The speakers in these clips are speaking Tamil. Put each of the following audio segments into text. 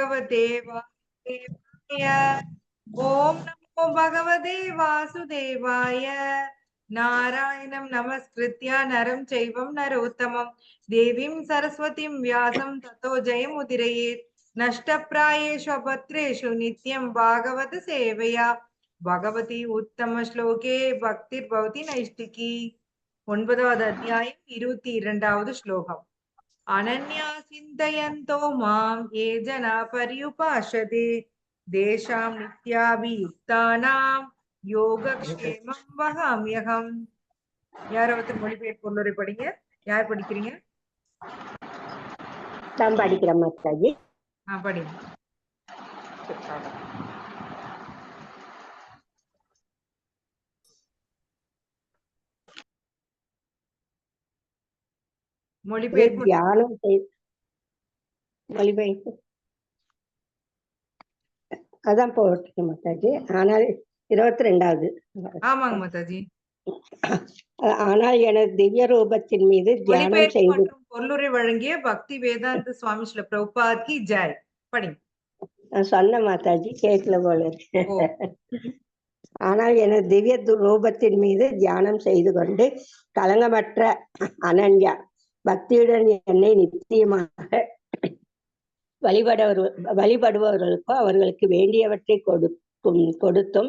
भगवते वासुदेवाय। ओम नमो भगवते वासुदेवाय। नारायणं नमस्कृत्य नरं चैवं नरोत्तमं देवीं सरस्वतीं व्यासं ततो जयमुदीरयेत्। नष्टप्रायेषु अभद्रेषु नित्यं भागवत सेवया भगवती उत्तम श्लोके भक्तिर्भवति नैष्टिकी। 9வது அத்தியாயம் 22வது ஸ்லோகம். अनन्या चिन्तयन्तो मां ये जना पर्युपासते तेषां नित्याभियुक्तानां योगक्षेमं वहाम्यहम्. யார் ஒருத்தர் மொழிபெயர்ப்பு பொருளுரை படிங்க. யார் படிக்கிறீங்க? நான் படிக்கிறேன் மாதாஜி. படிங்க. மொழிபெயர்ப்பு அதான் போட்டிருக்கேன் மாதாஜி. ஆனால் 22வது. ஆமாங்க மாதாஜி. ஆனால் எனது திவ்ய ரூபத்தின் மீது தியானம் செய்து பொருளுரை வழங்கிய பக்தி வேதாந்த சுவாமி ஸ்ரீல பிரபுபாத் கி ஜெய். படிங்க. நான் சொன்ன மாதாஜி கேட்கல போல இருக்கு. ஆனால் எனது திவ்ய ரூபத்தின் மீது தியானம் செய்து கொண்டு களங்கமற்ற அனன்யா பக்தியுடன் என்னை நிச்சயமாக வழிபடுபவர்களுக்கோ அவர்களுக்கு வேண்டியவற்றை கொடுத்தும்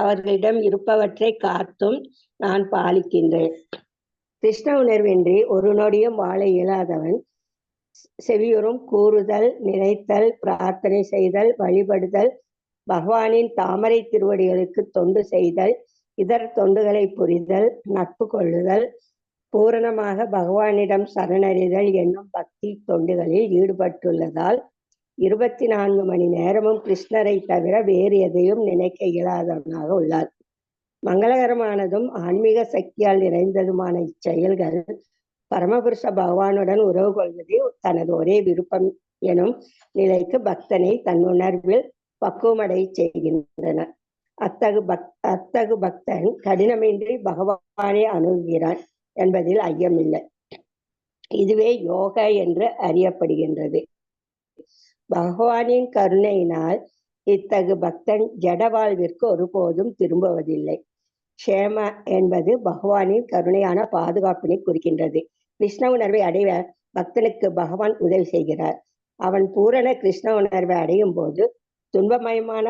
அவர்களிடம் இருப்பவற்றை காத்தும் நான் பாலிக்கின்றேன். கிருஷ்ண உணர்வின்றி ஒரு நொடியும் வாழ இயலாதவன் செவியுறும் கூறுதல், நினைத்தல், பிரார்த்தனை செய்தல், வழிபடுதல், பகவானின் தாமரை திருவடிகளுக்கு தொண்டு செய்தல், இதர தொண்டுகளை புரிதல், நட்பு கொள்ளுதல், பூரணமாக பகவானிடம் சரணடைதல் என்னும் பக்தி தொண்டுகளில் ஈடுபட்டுள்ளதால் 24 மணி நேரமும் கிருஷ்ணரை தவிர வேறு எதையும் நினைக்க இயலாதவனாக உள்ளார். மங்களகரமானதும் ஆன்மீக சக்தியால் நிறைந்ததுமான இச்செயல்கள் பரமபுருஷ பகவானுடன் உறவு கொள்வதே தனது ஒரே விருப்பம் எனும் நிலைக்கு பக்தனை தன்னுணர்வில் பக்குவமடை செய்கின்றன. அத்தகு பக்தன் கடினமின்றி பகவானை அணுகுகிறான் என்பதில் ஐயமில்லை. இதுவே யோகா என்று அறியப்படுகின்றது. பகவானின் கருணையினால் இத்தகு பக்தன் ஜட வாழ்விற்கு ஒருபோதும் திரும்புவதில்லை. க்ஷேம என்பது பகவானின் கருணையான பாதுகாப்பினை குறிக்கின்றது. கிருஷ்ண உணர்வை அடைய பக்தனுக்கு பகவான் உதவி செய்கிறார். அவன் பூரண கிருஷ்ண உணர்வை அடையும் போது துன்பமயமான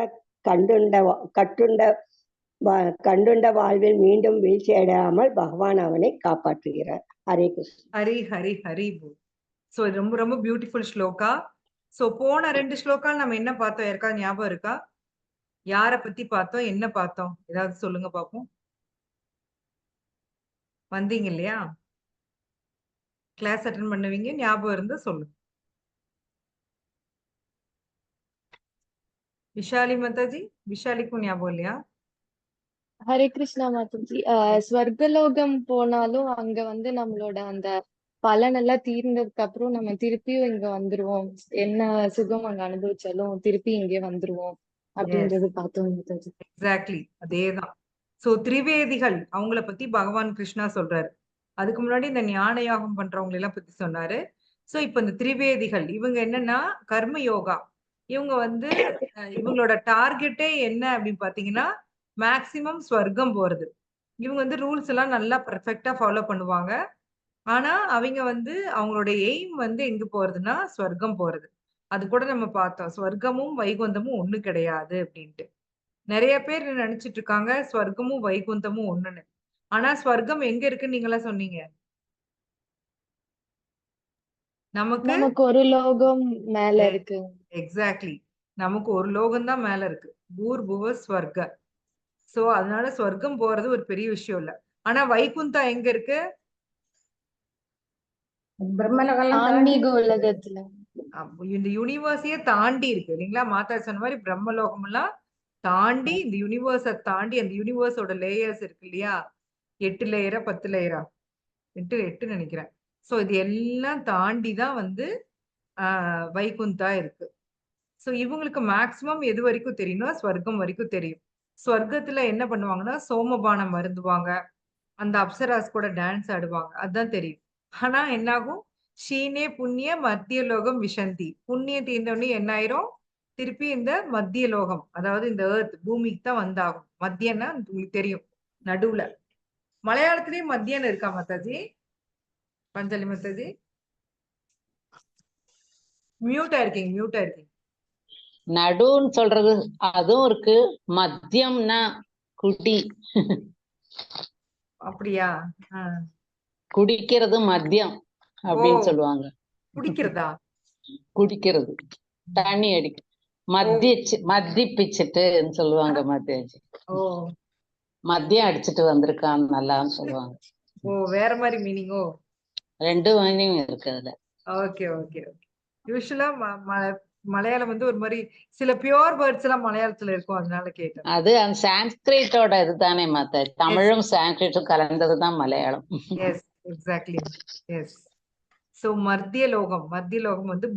கண்டுண்ட வாழ்வில் மீண்டும் வீழ்ச்சி அடையாமல் பகவான் அவனை காப்பாற்றுகிறார். ஹரே கிருஷ்ண. ஹரி ஹரி ஹரி போ. சோ ரொம்ப ரொம்ப பியூட்டிஃபுல் ஸ்லோகா. சோ போன 2 ஸ்லோகா நம்ம என்ன பார்த்தோம்? யாருக்காவது ஞாபகம் இருக்கா? யார பத்தி பார்த்தோம், என்ன பார்த்தோம்? ஏதாவது சொல்லுங்க பாப்போம். வந்தீங்க இல்லையா? கிளாஸ் அட்டெண்ட் பண்ணுவீங்க, ஞாபகம் இருந்தா சொல்லுங்க. விஷாலி மாதாஜி, விஷாலிக்கும் ஞாபகம் இல்லையா? ஹரே கிருஷ்ணா மாதாஜி. ஸ்வர்கலோகம் போனாலும் அங்க வந்து நம்மளோட அந்த பலன் எல்லாம் தீர்ந்ததுக்கு அப்புறம் நம்ம திருப்பியும் இங்க வந்துருவோம். என்ன சுகம் அங்க அனுபவிச்சாலும் திருப்பி இங்கே வந்துருவோம் அப்படின்றது பார்த்தோம் மாதாஜி. எக்ஸாக்ட்லி அதேதான். சோ திரிவேதிகள் அவங்கள பத்தி பகவான் கிருஷ்ணா சொல்றாரு. அதுக்கு முன்னாடி இந்த ஞான யாகம் பண்றவங்க எல்லாம் பத்தி சொன்னாரு. சோ இப்ப இந்த திரிவேதிகள் இவங்க என்னன்னா கர்ம யோகா. இவங்க வந்து இவங்களோட டார்கெட்டே என்ன அப்படின்னு பாத்தீங்கன்னா மேக்சிமம் ஸ்வர்க்கம் போறது. இவங்க வந்து ரூல்ஸ் எல்லாம் நல்லா பர்ஃபெக்டா ஃபாலோ பண்ணுவாங்க. ஆனா அவங்க வந்து அவங்களோட எய்ம் வந்து எங்க போறதுன்னா ஸ்வர்க்கம் போறது. அது கூட நம்ம பார்த்தோம். ஸ்வர்க்கமும் வைகுந்தமும் ஒண்ணு கிடையாது அப்படின்ட்டு. நிறைய பேர் நினைச்சிட்டு இருக்காங்க ஸ்வர்க்கமும் வைகுந்தமும் ஒண்ணுன்னு. ஆனா ஸ்வர்க்கம் எங்க இருக்குன்னு நீங்களா சொன்னீங்க? நமக்கு ஒரு லோகம் மேல இருக்கு. எக்ஸாக்ட்லி. நமக்கு ஒரு லோகம் தான் மேல இருக்கு. பூர்புவ ஸ்வர்க. சோ அதனால ஸ்வர்க்கம் போறது ஒரு பெரிய விஷயம் இல்ல. ஆனா வைகுந்தா எங்க இருக்கு? ஆன்மீக உலகத்துல. இந்த யூனிவர்ஸையே தாண்டி இருக்கு இல்லைங்களா? மாதா சொன்ன மாதிரி பிரம்மலோகம் எல்லாம் தாண்டி இந்த யூனிவர்ஸை தாண்டி அந்த யூனிவர்ஸோட லேயர்ஸ் இருக்கு இல்லையா? 8 லேயரா 10 லேயரா 8 நினைக்கிறேன். சோ இது எல்லாம் தாண்டி தான் வந்து வைகுந்தா இருக்கு. சோ இவங்களுக்கு மேக்சிமம் எது வரைக்கும் தெரியும்னா ஸ்வர்க்கம் வரைக்கும் தெரியும். ஸ்வர்க்கத்துல என்ன பண்ணுவாங்கன்னா சோமபானம் மருந்துவாங்க, அந்த அப்சராஸ் கூட டான்ஸ் ஆடுவாங்க, அதுதான் தெரியும். ஆனா என்னாகும்? ஷீனே புண்ணிய மத்திய லோகம் விஷந்தி. புண்ணியம் தீர்ந்தோடனே என்ன ஆயிரும்? திருப்பி இந்த மத்திய லோகம், அதாவது இந்த எர்த் பூமிக்கு தான் வந்தாகும். மத்தியன்னா உங்களுக்கு தெரியும், நடுவுல. மலையாளத்திலயும் மத்தியன்னு இருக்கா மாதாஜி? பஞ்சலி மாதாஜி மியூட்டா இருக்கீங்க. நடுன்னு சொல்றது அதுவும் இருக்கு. மத்தியம்னா குடி. அப்படியா? குடிக்கிறது மத்தியம் அப்படின்னு சொல்லுவாங்க. குடிக்கிறதா? குடிக்கிறது தண்ணி அடிக்க மத்திப்பிச்சுட்டுன்னு சொல்லுவாங்க. மத்தியாச்சு மத்தியம் அடிச்சுட்டு வந்திருக்கான்னு நல்லான்னு சொல்லுவாங்க. வேற மாதிரி மீனிங்கோ? ரெண்டு மீனிங் இருக்கு அதுல. ஓகே. யூஸ்வலா மலையாளம் வந்து ஒரு மாதிரி சில பியூர் வேர்ட்ஸ் எல்லாம் மலையாளத்துல இருக்கும், அதனால கேட்டேன். அது அந்த சான்ஸ்கிரிட்டோட இதுதானே மாத்த. தமிழும் சான்ஸ்கிரிட்டும் கலந்ததுதான் Malayalam. Yes, exactly. Yes. So மத்திய லோகம் வந்து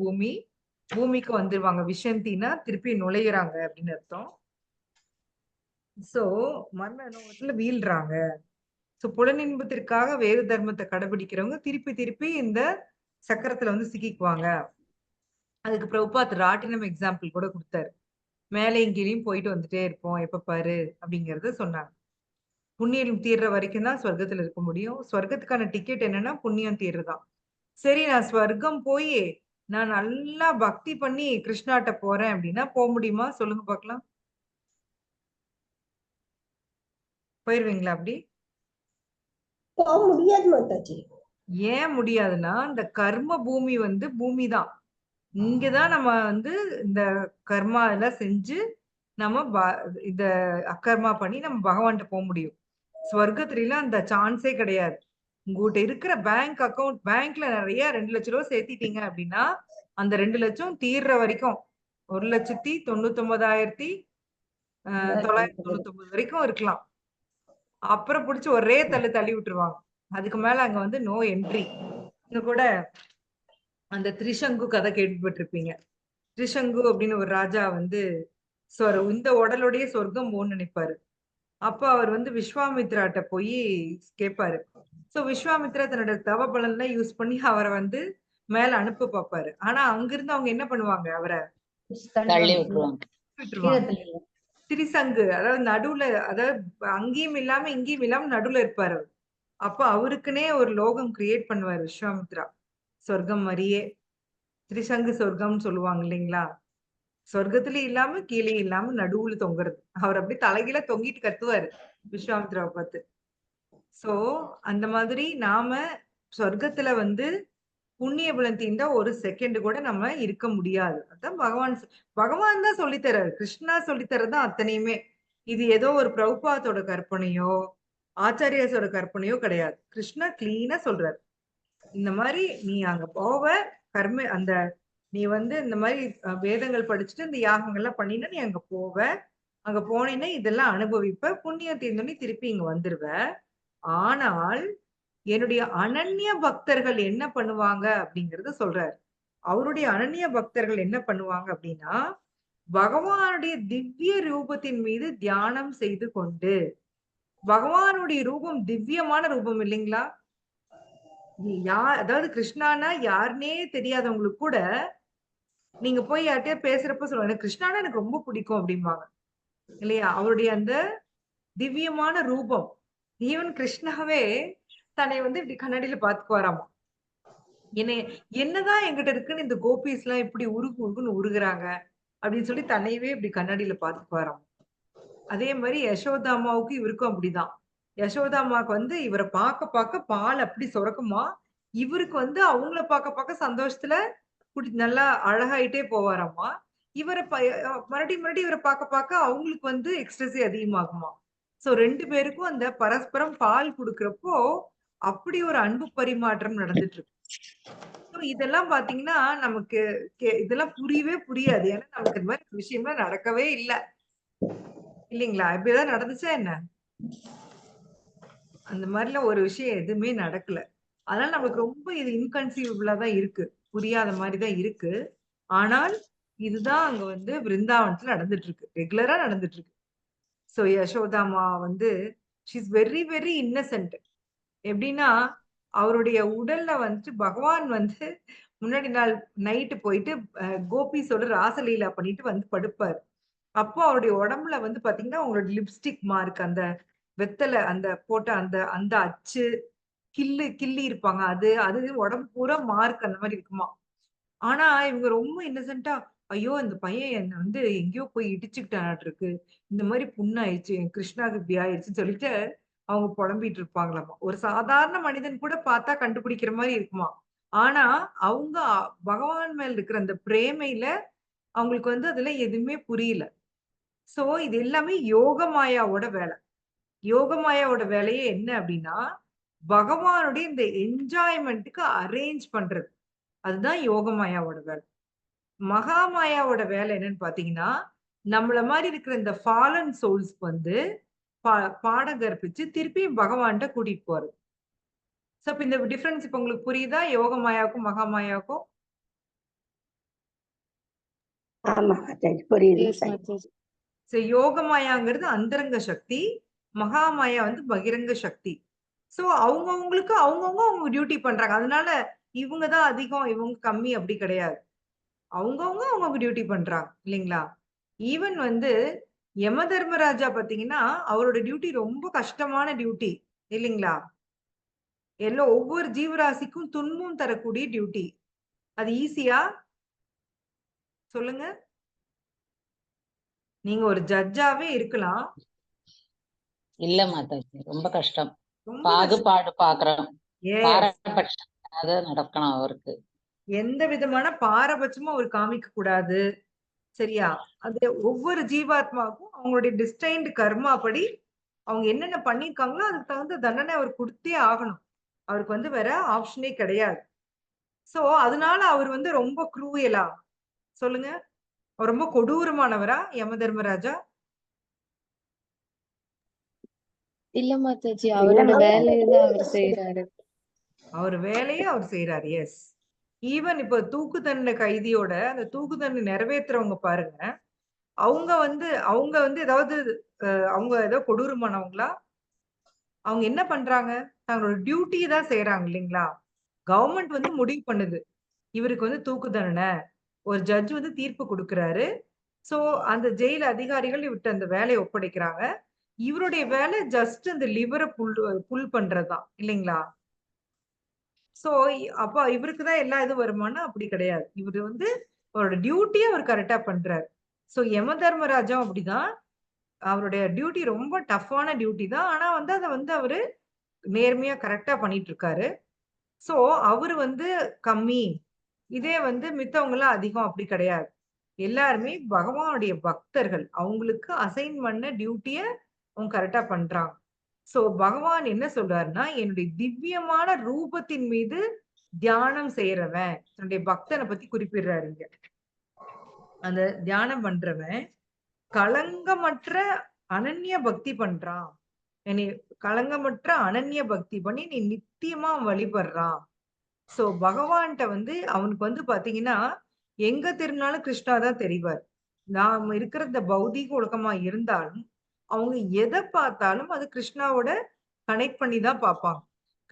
பூமிக்கு வந்துருவாங்க. விஷந்தினா திருப்பி நுழையிறாங்க அப்படின்னு அர்த்தம். சோ மரண லோகத்துல வீழ்றாங்க. சோ புலனின்பத்திற்காக வேறு தர்மத்தை கடைபிடிக்கிறவங்க திருப்பி இந்த சக்கரத்துல வந்து சிக்கிக்குவாங்க. அதுக்கு பிரபுபாத் ராட்டினம் எக்ஸாம்பிள் கூட கொடுத்தாரு. மேலையும் கீழையும் போயிட்டு வந்துட்டே இருப்போம் எப்ப பாரு அப்படிங்கறத சொன்னாங்க. புண்ணியம் தீர்ற வரைக்கும் தான் ஸ்வர்க்கத்துல இருக்க முடியும். ஸ்வர்க்கத்துக்கான டிக்கெட் என்னன்னா புண்ணியம் தீர்றதுதான். சரி, நான் ஸ்வர்க்கம் போய் நான் நல்லா பக்தி பண்ணி கிருஷ்ணாட்ட போறேன் அப்படின்னா போக முடியுமா? சொல்லுங்க பாக்கலாம். போயிருவீங்களா அப்படி? போக முடியாது மாதாஜி. ஏன் முடியாதுன்னா, இந்த கர்ம பூமி வந்து பூமி தான். இங்கதான் நம்ம வந்து இந்த கர்மா எல்லாம் செஞ்சு நம்ம இத அக்கர்மா பண்ணி நம்ம பகவான்கிட்ட போக முடியும். ஸ்வர்க்கத்துல அந்த சான்ஸே கிடையாது. உங்ககிட்ட இருக்கிற பேங்க் அக்கவுண்ட், பேங்க்ல நிறைய 2 லட்சம் ரூபாய் சேர்த்திட்டீங்க அப்படின்னா அந்த 2 லட்சம் தீர்ற வரைக்கும் 1,99,999 வரைக்கும் இருக்கலாம். அப்புறம் பிடிச்சி ஒரே தள்ளி விட்டுருவாங்க. அதுக்கு மேல அங்க வந்து நோ என்ட்ரி. இங்க கூட அந்த திரிசங்கு கதை கேள்விப்பட்டிருப்பீங்க. திரிசங்கு அப்படின்னு ஒரு ராஜா வந்து இந்த உடலுடைய சொர்க்கம் போன்னு நினைப்பாரு. அப்ப அவர் வந்து விஸ்வாமித்ராட்ட போய் கேட்பாரு. சோ விஸ்வாமித்ரா தன்னோட தவ பலன்லாம் யூஸ் பண்ணி அவரை வந்து மேல அனுப்ப பார்ப்பாரு. ஆனா அங்கிருந்து அவங்க என்ன பண்ணுவாங்க? அவரை தள்ளி விட்டுருவாங்க. திரிசங்கு, அதாவது நடுவுல, அதாவது அங்கேயும் இல்லாம இங்கேயும் இல்லாம நடுவுல இருப்பாரு. அப்ப அவருக்குன்னே ஒரு லோகம் கிரியேட் பண்ணுவாரு விஸ்வாமித்ரா. சொர்க்கம் மாதிரியே திரிசங்கு சொர்க்கம்னு சொல்லுவாங்க இல்லைங்களா? சொர்க்கத்திலயும் இல்லாம கீழே இல்லாம நடுவுல தொங்குறது. அவர் அப்படி தலைகீழ தொங்கிட்டு கத்துவாரு விஸ்வாமித்ராவை பார்த்து. சோ அந்த மாதிரி நாம சொர்க்கத்துல வந்து புண்ணிய பலன் தீண்டா ஒரு செகண்ட் கூட நம்ம இருக்க முடியாது. அதான் பகவான் தான் சொல்லித்தராரு. கிருஷ்ணா சொல்லித்தரதான் அத்தனையுமே. இது ஏதோ ஒரு பிரபுபாதோட கற்பனையோ ஆச்சாரியாஸோட கற்பனையோ கிடையாது. கிருஷ்ணா கிளீனா சொல்றாரு. இந்த மாதிரி நீ அங்க போவ, நீ வந்து இந்த மாதிரி வேதங்கள் படிச்சுட்டு இந்த யாகங்கள்லாம் பண்ணினா நீ அங்க போவ. அங்க போனீன்னா இதெல்லாம் அனுபவிப்ப, புண்ணியம் தீர்ந்தோடனே திருப்பி இங்க வந்துருவ. ஆனால் என்னுடைய அனன்ய பக்தர்கள் என்ன பண்ணுவாங்க அப்படிங்கறத சொல்றாரு. அவருடைய அனன்ய பக்தர்கள் என்ன பண்ணுவாங்க அப்படின்னா, பகவானுடைய திவ்ய ரூபத்தின் மீது தியானம் செய்து கொண்டு, பகவானுடைய ரூபம் திவ்யமான ரூபம் இல்லைங்களா? அதாவது கிருஷ்ணானா யாருன்னே தெரியாதவங்களுக்கு கூட நீங்க போய் யார்கிட்டயா பேசுறப்ப சொல்லுவாங்க, கிருஷ்ணானா எனக்கு ரொம்ப பிடிக்கும் அப்படிம்பாங்க இல்லையா? அவருடைய அந்த திவ்யமான ரூபம். ஈவன் கிருஷ்ணாவே தன்னை வந்து இப்படி கண்ணாடியில பாத்துக்குவாராமா. என்னதான் என்கிட்ட இருக்குன்னு இந்த கோபிஸ் எல்லாம் இப்படி உருகுன்னு உருகுறாங்க அப்படின்னு சொல்லி தன்னையவே இப்படி கண்ணாடியில பாத்துக்குவாராம். அதே மாதிரி யசோதா அம்மாவுக்கு இவருக்கும் அப்படிதான். யசோதா அம்மாவுக்கு வந்து இவரை பார்க்க பால் அப்படி சுரக்குமா, இவருக்கு வந்து அவங்கள பார்க்க சந்தோஷத்துல நல்லா அழகாயிட்டே போவாராமா. இவரை மறுபடியும் இவரை பார்க்க அவங்களுக்கு வந்து எக்ஸ்ட்ரஸி அதிகமாகுமா. சோ 2 பேருக்கும் அந்த பரஸ்பரம் பால் கொடுக்கறப்போ அப்படி ஒரு அன்பு பரிமாற்றம் நடந்துட்டு இருக்கு. இதெல்லாம் பாத்தீங்கன்னா நமக்கு இதெல்லாம் புரியவே புரியாது. ஏன்னா நமக்கு இந்த மாதிரி விஷயம்லாம் நடக்கவே இல்லை இல்லைங்களா? இப்படிதான் நடந்துச்சா என்ன? அந்த மாதிரிலாம் ஒரு விஷயம் எதுவுமே நடக்கல. அதனால நமக்கு ரொம்ப இது இன்கன்சீவபிளா தான் இருக்கு. புரியாத மாதிரிதான் இருக்கு. ஆனால் இதுதான் அங்க வந்து விருந்தாவனத்துல நடந்துட்டு இருக்கு. ரெகுலரா நடந்துட்டு இருக்கு. சோ யசோதாமா வந்து she is very very Innocent. எப்படின்னா அவருடைய உடல்ல வந்து பகவான் வந்து முன்னாடி நாள் நைட்டு போயிட்டு கோபிஸோட ராசலீலா பண்ணிட்டு வந்து படுப்பாரு. அப்போ அவருடைய உடம்புல வந்து பாத்தீங்கன்னா அவங்களோட லிப்ஸ்டிக் மார்க், அந்த வெத்தலை அந்த போட்ட அந்த அந்த அச்சு, கிள்ளி இருப்பாங்க. அது உடம்பு பூரா மார்க் அந்த மாதிரி இருக்குமா. ஆனா இவங்க ரொம்ப இன்னசென்ட்டா, ஐயோ! இந்த பையன் என்ன வந்து எங்கேயோ போய் இடிச்சுக்கிட்டானாட்டுருக்கு. இந்த மாரி புண்ணாயிடுச்சு. என் கிருஷ்ணாக்கு இப்படி ஆயிடுச்சுன்னு சொல்லிட்டு, அவங்க புலம்பிட்டு இருப்பாங்களாமா. ஒரு சாதாரண மனிதன் கூட பார்த்தா கண்டுபிடிக்கிற மாரி இருக்குமாம். ஆனா, அவங்க பகவான் மேல இருக்கிற அந்த பிரேமையில, அவங்களுக்கு வந்து அதுல எதுவுமே புரியல. சோ, இது எல்லாமே யோகமாயாவோட வேலை. யோகமாயாவோட வேலையே என்ன அப்படின்னா, பகவானுடைய இந்த என்ஜாய்மென்ட்க்கு அரேஞ்ச் பண்றது. அதுதான் யோகமாயாவோட வேலை. மகாமாயாவோட வேலை என்னன்னு பார்த்தீங்கன்னா, நம்மள மாரி இருக்கிற இந்த ஃபாலன் சோல்ஸ்க்கு வந்து பா பாடம் கற்பிச்சு திருப்பியும் பகவான்ட்ட கூட்டிட்டு போறது. சோ, இப்ப இந்த டிஃபரன்ஸ் இப்ப உங்களுக்கு புரியுதா? யோகமாயாவுக்கும், மகாமாயாவுக்கும்? ஆமா மாதாஜி, புரியுது. எஸ் மாதாஜி. சோ, யோகமாயாங்கிறது அந்தரங்க சக்தி. மகாமாயா வந்து பகிரங்க சக்தி. சோ, அவங்கவங்களுக்கு அவங்கவங்க அவங்க டியூட்டி பண்றாங்க. அதனால இவங்க தான் அதிகம், இவங்க கம்மி அப்படி கிடையாது. அவங்கவங்க அவங்கவங்க டியூட்டி பண்றாங்க. இல்லைங்களா? ஈவன் வந்து யம தர்மராஜா பார்த்தீங்கன்னா, அவரோட டியூட்டி ரொம்ப கஷ்டமான டியூட்டி. இல்லைங்களா? ஒவ்வொரு ஜீவராசிக்கும் துன்பம் தரக்கூடிய டியூட்டி. அது ஈஸியா? சொல்லுங்க. நீங்க ஒரு ஜட்ஜாவே இருக்கலாம். இல்ல மாதாஜி, ரொம்ப கஷ்டம். ரொம்ப கஷ்டம். பாகுபாடு பாக்குறோம். எஸ். பாரபட்சம் நடக்கணும் அவருக்கு. எந்த விதமான பாரபட்சமும் அவர் காமிக்க கூடாது. சரியா? அது ஒவ்வொரு ஜீவாத்மாவுக்கும் அவங்களுடைய டிஸ்டைன்ட் கர்மா படி அவங்க என்னென்ன பண்ணியிருக்காங்களோ, அதுக்கு தகுந்த தண்டனை அவர் குடுத்தே ஆகணும். அவருக்கு வந்து வேற ஆப்ஷனே கிடையாது. சோ, அதனால அவர் வந்து ரொம்ப க்ரூயலா? சொல்லுங்க. அவர் ரொம்ப கொடூரமானவரா? யம தர்மராஜா? இல்ல மாதாஜி, இல்ல அவரோட மாதாஜி. வேலையை தான் அவர் செய்யறாரு. அவர் வேலைய அவர் செய்றாரு. எஸ். ஈவன் இப்ப தூக்கு தண்டனை கைதியோட அந்த தூக்கு தண்டனை நிறைவேத்துறவங்க பாருங்க. அவங்க வந்து ஏதாவது அவங்க ஏதோ கொடூரமானவங்களா? அவங்க என்ன பண்றாங்க? தங்களோட டியூட்டிய தான் செய்றாங்க இல்லைங்களா? கவர்ன்மெண்ட் வந்து முடிவு பண்ணுது. இவருக்கு வந்து தூக்கு தண்டனை. ஒரு ஜட்ஜ் வந்து தீர்ப்பு குடுக்குறாரு. சோ, அந்த ஜெயில் அதிகாரிகள் இவர்ட்ட அந்த வேலைய ஒப்படைக்கிறாங்க. இவருடைய வேலை ஜஸ்ட் அந்த லிவர புல் பண்றது தான். இல்லைங்களா? சோ, அப்ப இவருக்கு தான் எல்லா இதுவும் வருமானா? அப்படி கிடையாது. இவரு வந்து அவரோட டியூட்டிய அவர் கரெக்ட்டா பண்றாரு. சோ, யம தர்மராஜாவும் அப்படிதான். அவருடைய டியூட்டி ரொம்ப டஃப்பான டியூட்டி தான். ஆனா வந்து அத வந்து அவரு நேர்மையா கரெக்ட்டா பண்ணிட்டு இருக்காரு. சோ, அவரு வந்து கம்மி. இதே வந்து மித்தவங்கலாம் அதிகம் அப்படி கிடையாது. எல்லாருமே பகவானுடைய பக்தர்கள். அவங்களுக்கு அசைன் பண்ண டியூட்டிய அவங்க கரெக்ட்டா பண்றாங்க. சோ, பகவான் என்ன சொல்றாருன்னா, என்னுடைய திவ்யமான ரூபத்தின் மீது தியானம் செய்றவன், தன்னுடைய பக்தன பத்தி குறிப்பிடுறாரு இங்க. அந்த தியானம் பண்றவன் களங்கமற்ற அனன்ய பக்தி பண்றான். என்னைய களங்கமற்ற அனன்ய பக்தி பண்ணி நீ நித்தியமா அவன் வழிபடுறான். சோ, பகவான்ட்ட வந்து அவனுக்கு வந்து பாத்தீங்கன்னா, எங்க திரும்பினாலும் கிருஷ்ணா தான் தெரிவார். நாம இருக்கிற இந்த பௌதீக உலகமா இருந்தாலும், அவங்க எத பார்த்தாலும் அது கிருஷ்ணாவோட கனெக்ட் பண்ணி தான் பார்ப்பாங்க.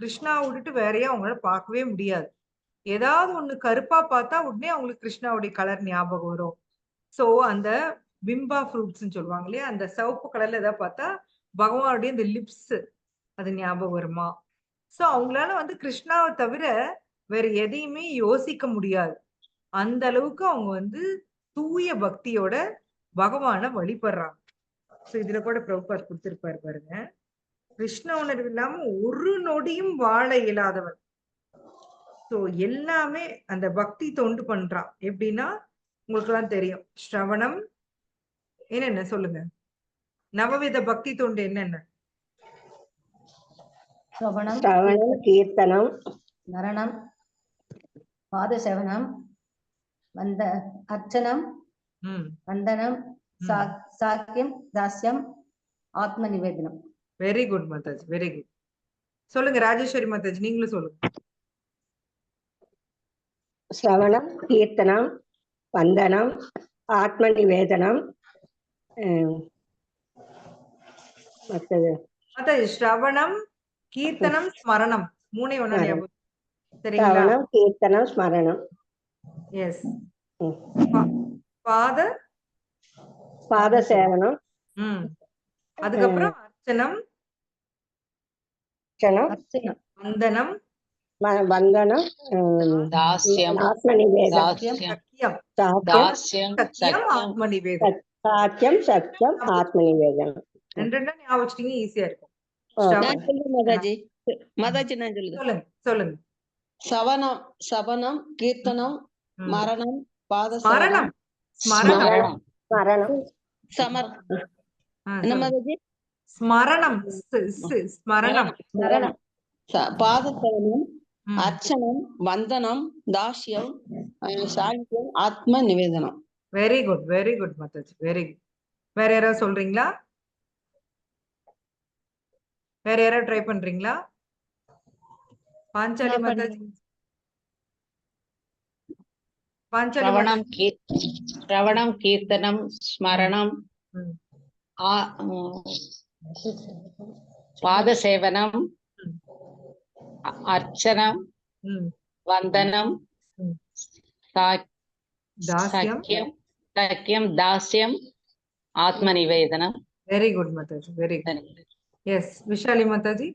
கிருஷ்ணாவ விட்டுட்டு வேறயா அவங்களால பார்க்கவே முடியாது. ஏதாவது ஒண்ணு கருப்பா பார்த்தா உடனே அவங்களுக்கு கிருஷ்ணாவுடைய கலர் ஞாபகம் வரும். சோ, அந்த பிம்பா ஃப்ரூட்ஸ்ன்னு சொல்லுவாங்க இல்லையா? அந்த சிவப்பு கலர்ல எதாவது பார்த்தா, பகவானுடைய இந்த லிப்ஸ் அது ஞாபகம் வருமா? சோ, அவங்களால வந்து கிருஷ்ணாவ தவிர வேற எதையுமே யோசிக்க முடியாது. அந்த அளவுக்கு அவங்க வந்து தூய பக்தியோட பகவான வழிபடுறாங்க. சோ, இதுல கூட பிரபுபாத் குடுத்திருப்பாரு பாருங்க. கிருஷ்ண உணர்வு இல்லாம ஒரு நொடியும் வாழ இயலாதவன். சோ, எல்லாமே அந்த பக்தி தொண்டு பண்றான். எப்படின்னா, உங்களுக்கெல்லாம் தெரியும். ஸ்ரவணம் என்னென்ன சொல்லுங்க. நவவித பக்தி தொண்டு என்னென்ன? श्रवणं श्रवणं, कीर्तनं, स्मरणं पादसेवनं वन्द अर्चनं ம். वन्दनं ம். साक्यं दास्यम् आत्मनिवेदனம். Very good Mataji. Very good. சொல்லுங்க ராஜேஸ்வரி மாதாஜி, நீங்களும் சொல்லுங்க. श्रवणं, कीर्तनं, वन्दनं, आत्मनिवेदनं, மற்றது மாதாஜி ஸ்ரவணம், கீர்த்தனம், ஸ்மரணம். 3 ஒண்ணா ஞாபகம். சரிங்களா? श्रवणं, कीर्तनं, स्मरणं. எஸ். ம். பாத பாத சேவனம், ம் அதுக்கப்புறம் அர்ச்சனம், அர்ச்சனம், அர்ச்சனம், வந்தனம், வந்தனம், தாஸ்யம் ஆத்ம நிவேதனம், தாஸ்யம் சக்கியம். சாத்தியம், தாஸ்யம் சக்கியம் சக்கியம் ஆத்ம நிவேதனம். சாத்தியம், சத்தியம், ஆத்ம நிவேதனம். ரெண்டு ஞாபகம் வச்சிட்டீங்க, ஈஸியா இருக்கும். நான் சொல்லுங்க மாதாஜி. மாதாஜி நான் சொல்லுங்க. சொல்லுங்க சொல்லுங்க. சவனம், சபனம், கீர்த்தனம், ம். மரணம், பாத ஸ்மரணம் ஸ்மரணம் ஸ்மரணம் மரணம், சமர் ஆ, என்ன சொல்லுங்க. மாதாஜி? ஸ்மரணம் ஸ்மரணம். மரணம், பாத சவனம், ம். அர்ச்சனம், வந்தனம், தாஸ்யம், சாங்கியம், ஆத்ம நிவேதனம். Very good very good Mataji, very good. வேற யாராவது சொல்றீங்களா? வேற யாராவது ட்ரை பண்றீங்களா? பாஞ்சாலி நான் மாதாஜி, பண்றேன். பாஞ்சாலி ஸ்ரவணம் மாதாஜி. ஸ்ரவணம் கீர்த்தனம் ஸ்மரணம் ம். பாதசேவனம் ம். அர்ச்சனம் ம். வந்தனம் ம். சக்கியம் சக்கியம் தாஸ்யம் ஆத்ம நிவேதனம். Very good Mataji, very good. Yes, Vishali Mataji.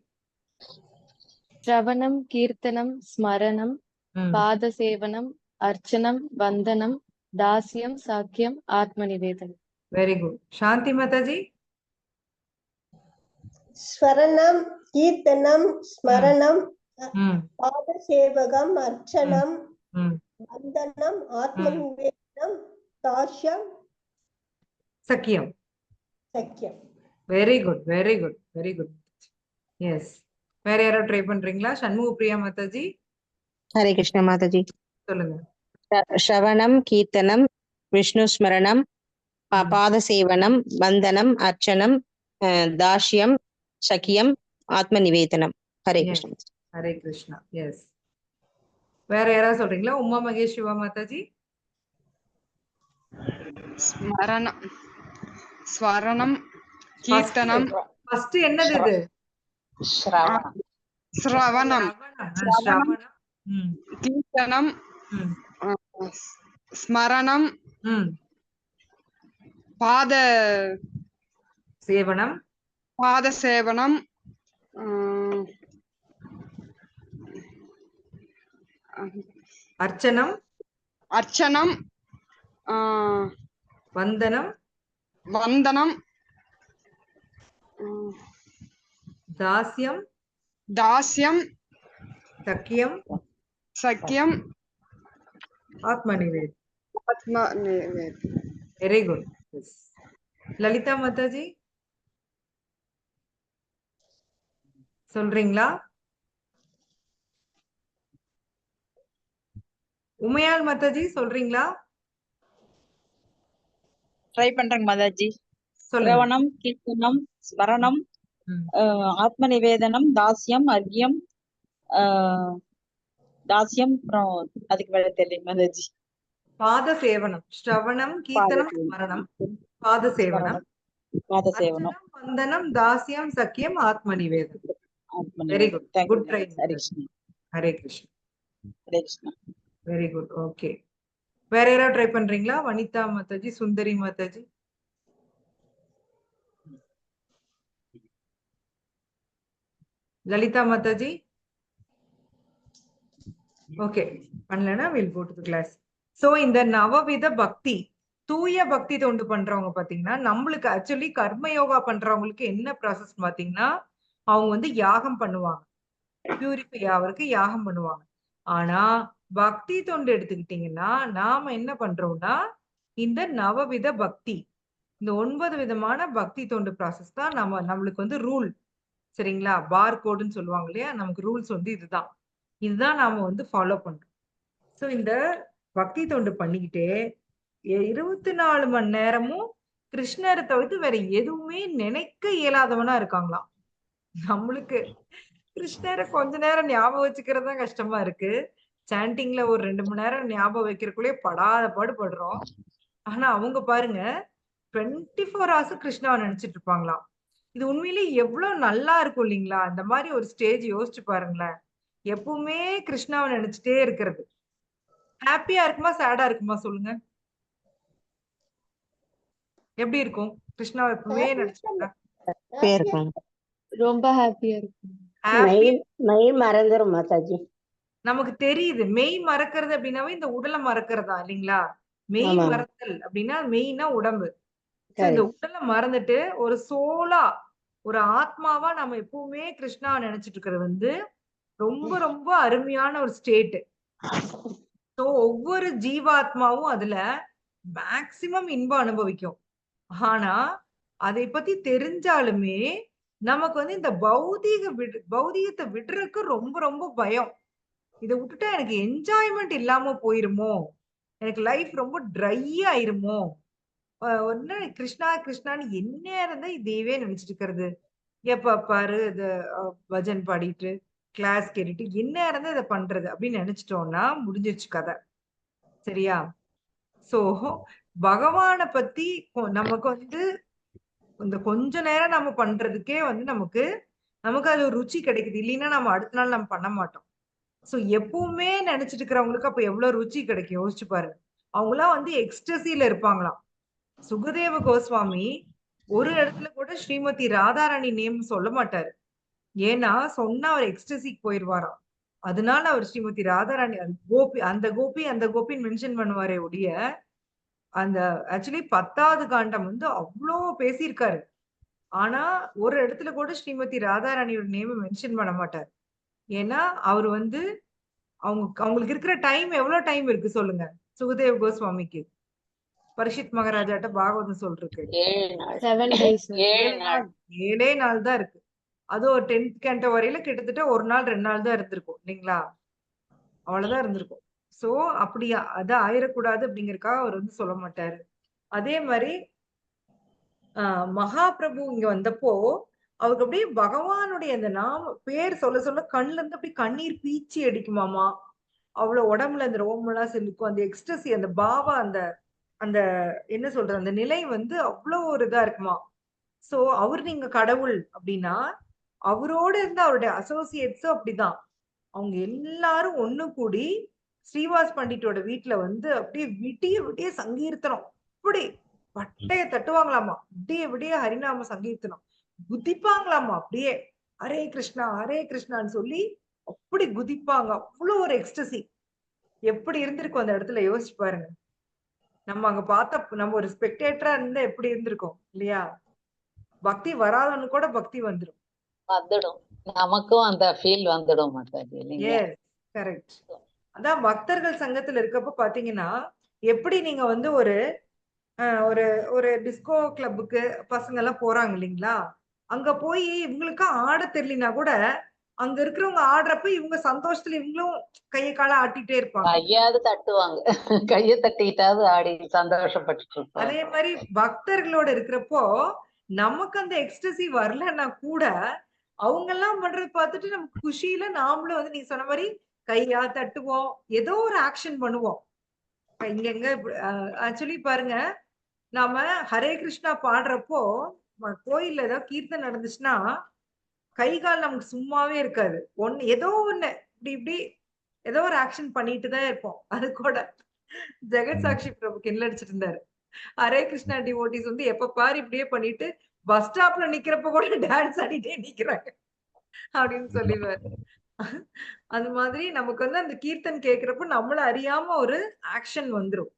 ஸ்ரவணம், கீர்த்தனம், ஸ்மரணம், ம். பாதசேவனம், அர்ச்சனம், வந்தனம், தாஸ்யம், சாக்கியம், ஆத்ம நிவேதனம். Very good. சாந்தி மாதாஜி. ஸ்வரணம், கீர்த்தனம், ஸ்மரணம், ம். பாதசேவகம், அர்ச்சனம், ம். வந்தனம், ஆத்ம நிவேதனம், தாஸ்யம், சக்கியம். சக்கியம். Very good very good very good. Yes, வேற யாராவது ட்ரை பண்றீங்களா? சண்முக பிரியா மாதாஜி, ஹரே கிருஷ்ண மாதாஜி. சொல்லுங்க. ஸ்ரவணம், கீர்த்தனம், விஷ்ணு ஸ்மரணம், ம். பாத சேவனம், வந்தனம், அர்ச்சனம், தாஷ்யம், சக்கியம், ஆத்ம நிவேதனம். ஹரே Yes. கிருஷ்ண. ஹரே கிருஷ்ணா. எஸ், வேற யாராவது சொல்றீங்களா? உமா மகேஷ் சிவா மாதாஜி. ஸ்மரணம், ஸ்வரணம், கீர்த்தனம், ஃபர்ஸ்ட் என்னது இது? ஸ்ரவணம் ஸ்ரவணம், ஸ்ரவணம். ம். கீர்த்தனம், ம். ஸ்மரணம், ம். பாத சேவனம், பாதசேவனம், அர்ச்சனம், அர்ச்சனம், வந்தனம், வந்தனம், தாஸ்யம், தாஸ்யம், சக்கியம், சக்கியம், ஆத்ம நிவேதனம். ஆத்ம நிவேதனம். Very good. லலிதா மாதாஜி, சொல்றீங்களா? உமையாள் மாதாஜி, சொல்றீங்களா? ட்ரை பண்றேங்க மாதாஜி. சொல்லுங்க. சிரவணம், கீர்த்தனம், ஸ்மரணம், ம். ஆத்ம நிவேதனம், தாஸ்யம், அர்க்கியம், தாஸ்யம், அப்புறம் அதுக்கு மேல தெரியல மாதாஜி. பாத சேவனம், ஸ்ரவணம், கீர்த்தனம், ஸ்மரணம், பாத சேவனம், பாத சேவனம், அர்ச்சனம், வந்தனம், தாஸ்யம், சக்கியம், ஆத்ம நிவேதனம். ஆத்ம வெரி நிவேதனம். Good. Thank you, good try. மாதாஜி. Hare Krishna. Hare Krishna. Hare Krishna. Very good. Okay, வேற யாராவது ட்ரை பண்றீங்களா? வனிதா மாதாஜி, சுந்தரி மாதாஜி. லலிதா மாதாஜி. ஓகே, பண்ணலன்னா will go to the class. So இந்த நவவித பக்தி, தூய பக்தி தொண்டு பண்றவங்க பாத்தீங்கன்னா, நம்மளுக்கு ஆக்சுவலி கர்ம யோகா பண்றவங்களுக்கு என்ன ப்ராசஸ் பாத்தீங்கன்னா, அவங்க வந்து யாகம் பண்ணுவாங்க, பியூரிஃபை ஆவருக்கு யாகம் பண்ணுவாங்க. ஆனா பக்தி தொண்டு எடுத்துக்கிட்டீங்கன்னா, நாம என்ன பண்றோம்னா, இந்த நவவித பக்தி, இந்த 9 விதமான பக்தி தொண்டு ப்ராசஸ் தான் நம்மளுக்கு வந்து ரூல். சரிங்களா? பார் கோடுன்னு சொல்லுவாங்க இல்லையா? நமக்கு ரூல்ஸ் வந்து இதுதான் நாம வந்து ஃபாலோ பண்றோம். சோ இந்த பக்தி தொண்டு பண்ணிக்கிட்டே 24 மணி நேரமும் கிருஷ்ணரை தவிர்த்து வேற எதுவுமே நினைக்க இயலாதவனா இருக்காங்களாம். நம்மளுக்கு கிருஷ்ணரை கொஞ்ச நேரம் ஞாபகம் வச்சுக்கிறது தான் கஷ்டமா இருக்கு. சாண்டிங்ல ஒரு 2 மணி நேரம் ஞாபகம் வைக்கிறதுக்குள்ளே படாத பாடுபடுறோம். ஆனா அவங்க பாருங்க, 24 ஹவர்ஸ் கிருஷ்ணாவை நினைச்சிட்டு இருப்பாங்களாம். இது உண்மையிலேயே எவ்வளவு நல்லா இருக்கும் இல்லைங்களா? இந்த மாதிரி ஒரு ஸ்டேஜ் யோசிச்சு பாருங்களேன். எப்பவுமே கிருஷ்ணாவை நினைச்சிட்டே இருக்கிறது. ஹாப்பியா இருக்குமா சேடா இருக்குமா சொல்லுங்க? எப்படி இருக்கும்? கிருஷ்ணாவை எப்பவுமே நினைச்சிருக்கா? இருக்கும். ரொம்ப ஹாப்பியா இருக்கும். ஹாப்பி மெய் மறந்துரும் மாதாஜி. நமக்கு தெரியுது. மெய் மறக்கிறது அப்படின்னாவே இந்த உடலை மறக்கிறதா இல்லைங்களா? மெய் ஆமா. மறத்தல் அப்படின்னா மெய்னா உடம்பு. So, இந்த சரி. உடலை மறந்துட்டு ஒரு சோலா ஒரு ஆத்மாவா நம்ம எப்பவுமே கிருஷ்ணாவை நினைச்சிட்டு இருக்கிறது வந்து ரொம்ப ரொம்ப அருமையான ஒரு ஸ்டேட். ஸோ ஒவ்வொரு ஜீவாத்மாவும் அதுல மேக்சிமம் இன்பம் அனுபவிக்கும். ஆனா அதை பத்தி தெரிஞ்சாலுமே நமக்கு வந்து இந்த பௌதீகத்தை விடுறதுக்கு ரொம்ப ரொம்ப பயம். இதை விட்டுட்டா எனக்கு என்ஜாய்மெண்ட் இல்லாம போயிருமோ, எனக்கு லைஃப் ரொம்ப ட்ரை ஆயிருமோ, ஒன்னு கிருஷ்ணா கிருஷ்ணான்னு என்ன இருந்தா இதையவே நினைச்சிட்டு இருக்கிறது, எப்ப பாரு இது பஜன் பாடிட்டு கிளாஸ் கேட்டுட்டு என்ன இருந்தா இதை பண்றது அப்படின்னு நினைச்சிட்டோம்னா முடிஞ்சிருச்சு கதை. சரியா? சோ பகவானை பத்தி நமக்கு வந்து இந்த கொஞ்ச நேரம் நம்ம பண்றதுக்கே வந்து நமக்கு அது ஒரு ருச்சி கிடைக்குது. இல்லைன்னா நம்ம அடுத்த நாள் நம்ம பண்ண மாட்டோம். சோ எப்பவுமே நினைச்சிட்டு இருக்கிறவங்களுக்கு அப்ப எவ்வளவு ருச்சி கிடைக்கும் யோசிச்சு பாருங்க. அவங்களாம் வந்து எக்ஸ்டசில இருப்பாங்களாம். சுகதேவ கோஸ்வாமி ஒரு இடத்துல கூட ஸ்ரீமதி ராதாராணி நேம் சொல்ல மாட்டாரு. ஏன்னா சொன்னா அவர் எக்ஸ்டசிக்கு போயிருவாராம். அதனால அவர் ஸ்ரீமதி ராதாராணி அந்த கோபின்னு மென்ஷன் பண்ணுவாரே ஒழிய அந்த ஆக்சுவலி 10வது காண்டம் வந்து அவ்வளோ பேசியிருக்காரு. ஆனா ஒரு இடத்துல கூட ஸ்ரீமதி ராதாராணியோட நேம் மென்ஷன் பண்ண மாட்டார். ஏன்னா அவர் வந்து அவங்களுக்கு இருக்கிற டைம் எவ்வளவு டைம் இருக்கு சொல்லுங்க சுகதேவ் கோஸ்வாமிக்கு? பரிஷித் மகாராஜாட்ட பாகவதம் சொல்றதுக்கு 7 days. 7 நாள் தான் இருக்கு. அது ஒரு 10th கேண்டோ வரையில கிட்டத்தட்ட 1 நாள் 2 நாள் தான் இருந்திருக்கும் இல்லைங்களா? அவ்வளவுதான் இருந்திருக்கும். சோ அப்படியா அது ஆயிடக்கூடாது அப்படிங்கறதுக்காக அவர் வந்து சொல்ல மாட்டாரு. அதே மாதிரி மகாபிரபு இங்க வந்தப்போ அவருக்கு அப்படியே பகவானுடைய அந்த பேர் சொல்ல சொல்ல கண்ணுல இருந்து அப்படியே கண்ணீர் பீச்சி அடிக்குமாமா. அவ்வளவு உடம்புல அந்த ரோமெல்லாம் செலுக்கும். அந்த எக்ஸ்டசி அந்த பாவா அந்த அந்த என்ன சொல்ற அந்த நிலை வந்து அவ்வளவு ஒரு இதா இருக்குமா. சோ நீங்க கடவுள் அப்படின்னா அவரோட இருந்த அவருடைய அசோசியேட்ஸும் அப்படிதான். அவங்க எல்லாரும் ஒண்ணு கூடி ஸ்ரீவாஸ் பண்டிட்டோட வீட்டுல வந்து அப்படியே விடிய விடிய சங்கீர்த்தனம் அப்படி பட்டைய தட்டுவாங்களாமா. விடிய விடிய ஹரிநாம சங்கீர்த்தனம் குதிப்பாங்களாமா. அப்படியே ஹரே கிருஷ்ணான்னு சொல்லி அப்படி குதிப்பாங்க. அவ்வளவு ஒரு எக்ஸ்டசி. எப்படி இருந்திருக்கும் அந்த இடத்துல யோசிச்சு பாருங்க. நம்ம அங்க பார்த்த நம்ம ஒரு ஸ்பெக்டேட்டரா இருந்தா எப்படி இருந்திருக்கும் இல்லையா? பக்தி வராதவனு கூட பக்தி வந்துடும். நமக்கும் அந்த ஃபீல் வந்துடும் மாதாஜி இல்லைங்களா? Yes correct. அதான் பக்தர்கள் சங்கத்துல இருக்கப்ப பாத்தீங்கன்னா எப்படி நீங்க வந்து ஒரு ஒரு ஒரு டிஸ்கோ கிளப்புக்கு பசங்க எல்லாம் போறாங்க இல்லைங்களா? அங்க போய் இவங்களுக்கு ஆட தெரியலனா கூட அங்க இருக்கிறவங்க ஆடுறப்ப இவங்க சந்தோஷத்துல இவங்களும் கையை கால ஆட்டிட்டே இருப்பாங்க. கையாவது தட்டுவாங்க. கையை தட்டிட்டாவது ஆடி சந்தோஷப்பட்டு இருப்பாங்க. அதே மாதிரி பக்தர்களோட இருக்கிறப்போ நமக்கு அந்த எக்ஸ்டசி வரலன்னா கூட அவங்க எல்லாம் பண்றது பார்த்துட்டு நமக்கு குஷியில நாமளும் வந்து நீங்க சொன்ன மாதிரி கையா தட்டுவோம், ஏதோ ஒரு ஆக்ஷன் பண்ணுவோம். இங்க ஆக்சுவலி பாருங்க, நாம ஹரே கிருஷ்ணா பாடுறப்போ கோயில்ல ஏதாவது கீர்த்தனை நடந்துச்சுன்னா கை கால் நமக்கு சும்மாவே இருக்காது. ஏதோ ஒண்ணு இப்படி ஏதோ ஒரு ஆக்ஷன் பண்ணிட்டு தான் இருப்போம். அது கூட ஜெகத் சாட்சி பிரபு கிண்டல் அடிச்சிட்டு இருந்தாரு. ஹரே கிருஷ்ணா டிவோட்டிஸ் வந்து எப்ப பாரு இப்படியே பண்ணிட்டு பஸ் ஸ்டாப்ல நிக்கிறப்ப கூட டான்ஸ் ஆடிட்டே நிக்கிறாங்க அப்படின்னு சொல்லிடுவாரு. அந்த மாதிரி நமக்கு வந்து அந்த கீர்த்தன் கேட்கிறப்ப நம்மள அறியாம ஒரு ஆக்ஷன் வந்துரும்.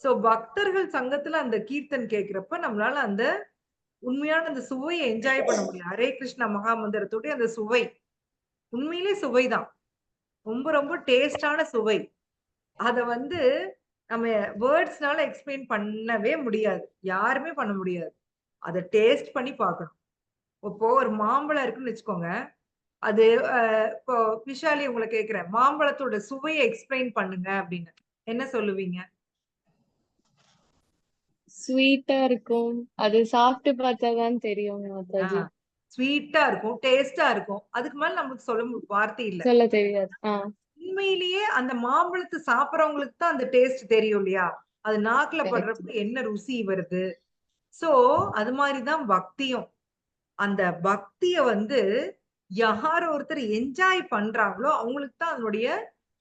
சோ பக்தர்கள் சங்கத்துல அந்த கீர்த்தன் கேட்கிறப்ப நம்மளால அந்த உண்மையான அந்த சுவையை என்ஜாய் பண்ண முடியும். ஹரே கிருஷ்ணா மகாமந்திரத்தோட அந்த சுவை உண்மையிலே சுவைதான். ரொம்ப ரொம்ப டேஸ்டான சுவை. அத வந்து நம்ம வேர்ட்ஸ்னால எக்ஸ்பிளைன் பண்ணவே முடியாது. யாருமே பண்ண முடியாது. அதை டேஸ்ட் பண்ணி பார்க்கணும். இப்போ ஒரு மாம்பழம் இருக்குன்னு வச்சுக்கோங்க. அது இப்போ விஷாலி உங்களை கேட்கிறேன், மாம்பழத்தோட சுவையை எக்ஸ்பிளைன் பண்ணுங்க அப்படின்னு என்ன சொல்லுவீங்க? ஸ்வீட்டா இருக்கும். அது சாப்பிட்டு பார்த்தாதான் தெரியும் மாதாஜி. ஸ்வீட்டா இருக்கும், டேஸ்டா இருக்கும். அதுக்கு மேல நமக்கு சொல்ல வார்த்தை இல்ல. சொல்ல தெரியாது. உண்மையிலேயே அந்த மாம்பழத்தை சாப்பிடறவங்களுக்கு தான் அந்த டேஸ்ட் தெரியும் இல்லையா? அது நாக்குல படுறப்ப என்ன ருசி வருது. சோ அது மாதிரிதான் பக்தியும். அந்த பக்திய வந்து யார் ஒருத்தர் என்ஜாய் பண்றாங்களோ அவங்களுக்கு தான் அதனுடைய